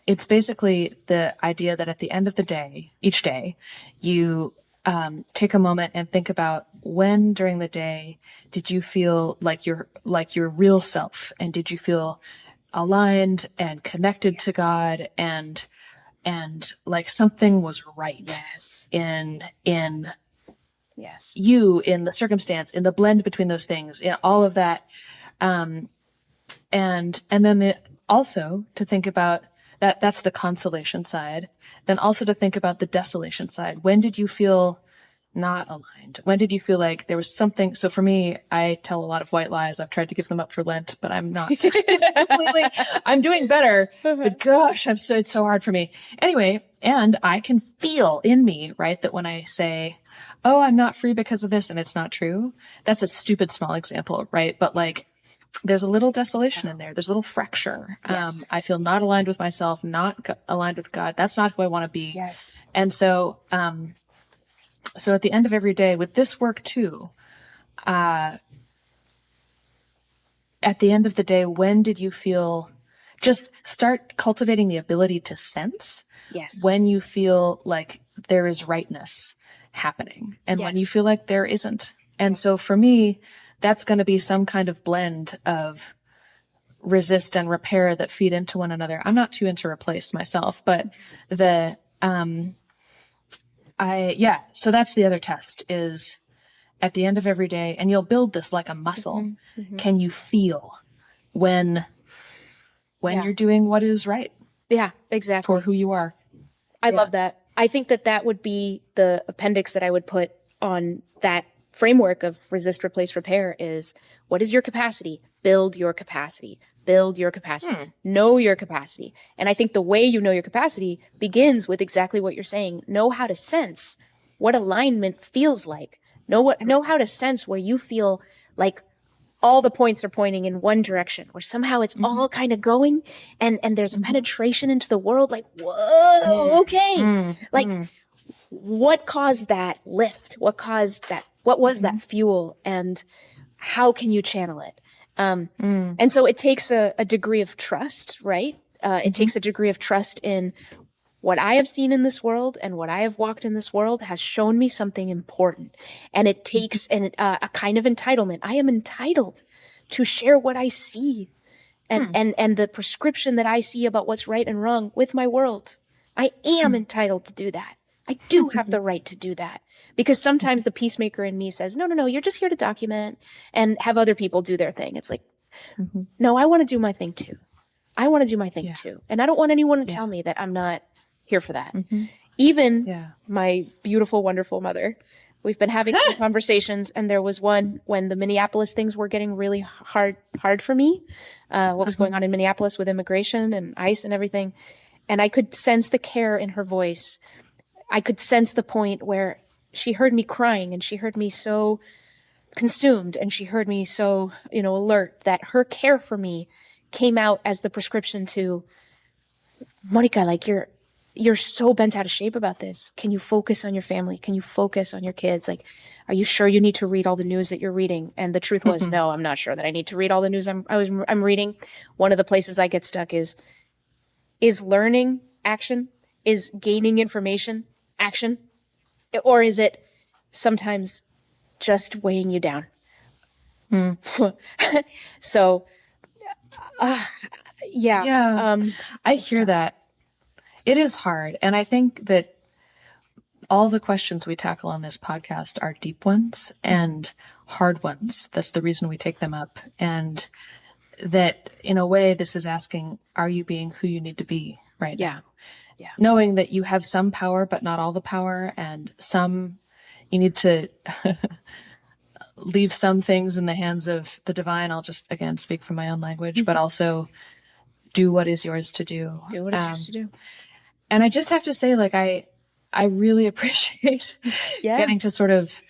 it's basically the idea that at the end of the day, each day, you take a moment and think about when during the day did you feel like your real self, and did you feel aligned and connected to God, and like something was right in you, in the circumstance, in the blend between those things, in all of that, and then also to think about that. That's the consolation side. Then also to think about the desolation side. When did you feel not aligned? When did you feel like there was something? So for me, I tell a lot of white lies. I've tried to give them up for Lent, but I'm not succeeding completely. I'm doing better, but gosh, it's so hard for me. Anyway, and I can feel in me, right, that when I say, oh, I'm not free because of this, and it's not true, that's a stupid small example, right? But like, there's a little desolation in there. There's a little fracture. I feel not aligned with myself, not aligned with God. That's not who I want to be. And so, so at the end of every day with this work too, at the end of the day, when did you feel, just start cultivating the ability to sense when you feel like there is rightness happening and when you feel like there isn't. And so for me, that's going to be some kind of blend of resist and repair that feed into one another. I'm not too into replace myself, but so that's the other test is at the end of every day, and you'll build this like a muscle. Can you feel when you're doing what is right? Yeah, exactly. For who you are. I love that. I think that would be the appendix that I would put on that framework of resist, replace, repair is what is your capacity? Build your capacity. Build your capacity. Know your capacity. And I think the way you know your capacity begins with exactly what you're saying. Know how to sense what alignment feels like. Know how to sense where you feel like all the points are pointing in one direction, where somehow it's all kind of going and there's a penetration into the world like, whoa, okay. Like what caused that lift? What was that fuel, and how can you channel it? And so it takes a degree of trust, right? It takes a degree of trust in what I have seen in this world and what I have walked in this world has shown me something important. And it takes a kind of entitlement. I am entitled to share what I see and the prescription that I see about what's right and wrong with my world. I am entitled to do that. I do have the right to do that, because sometimes the peacemaker in me says, no, you're just here to document and have other people do their thing. It's like, no, I want to do my thing too. I want to do my thing too. And I don't want anyone to tell me that I'm not here for that. Even my beautiful, wonderful mother, we've been having some conversations, and there was one when the Minneapolis things were getting really hard for me, what was going on in Minneapolis with immigration and ICE and everything. And I could sense the care in her voice. I could sense the point where she heard me crying, and she heard me so consumed and she heard me so, alert that her care for me came out as the prescription to, Mónica, like you're so bent out of shape about this. Can you focus on your family? Can you focus on your kids? Like, are you sure you need to read all the news that you're reading? And the truth was, no, I'm not sure that I need to read all the news I'm reading. One of the places I get stuck is learning action? Is gaining information action? Or is it sometimes just weighing you down? So, yeah. I hear that. It is hard. And I think that all the questions we tackle on this podcast are deep ones and hard ones. That's the reason we take them up. And that in a way, this is asking, are you being who you need to be right now? Yeah. Knowing that you have some power, but not all the power, and you need to leave some things in the hands of the divine. I'll just, again, speak from my own language, but also do what is yours to do. Do what is yours to do. And I just have to say, like, I really appreciate getting to sort of,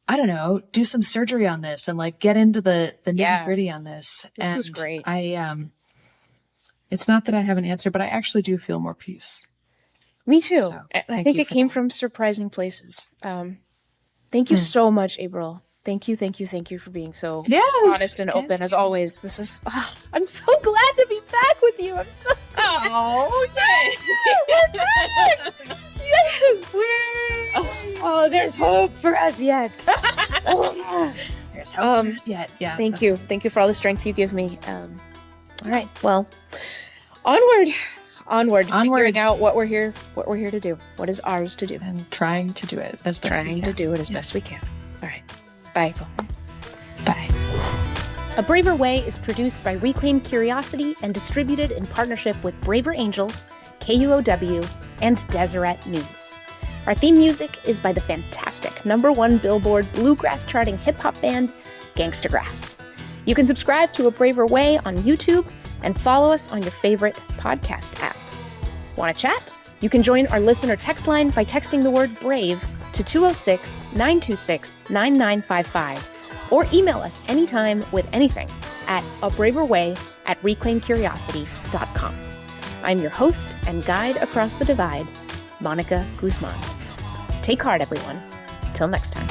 I don't know, do some surgery on this and like get into the nitty gritty on this. This was great. It's not that I have an answer, but I actually do feel more peace. Me too. So, I think it came from surprising places. Thank you so much, April. Thank you for being so honest and open as always. This is, I'm so glad to be back with you. I'm so, there's hope for us yet. There's hope for us yet. Yeah. Thank you. Thank you for all the strength you give me. All right. Well, onward, figuring out what we're here to do. What is ours to do. And trying to do it as best we can. Best we can. All right. Bye. Bye. A Braver Way is produced by Reclaim Curiosity and distributed in partnership with Braver Angels, KUOW, and Deseret News. Our theme music is by the fantastic #1 Billboard bluegrass charting hip-hop band, Gangsta Grass. You can subscribe to A Braver Way on YouTube and follow us on your favorite podcast app. Want to chat? You can join our listener text line by texting the word BRAVE to 206-926-9955 or email us anytime with anything at abraverway@reclaimcuriosity.com. I'm your host and guide across the divide, Mónica Guzmán. Take heart, everyone. Till next time.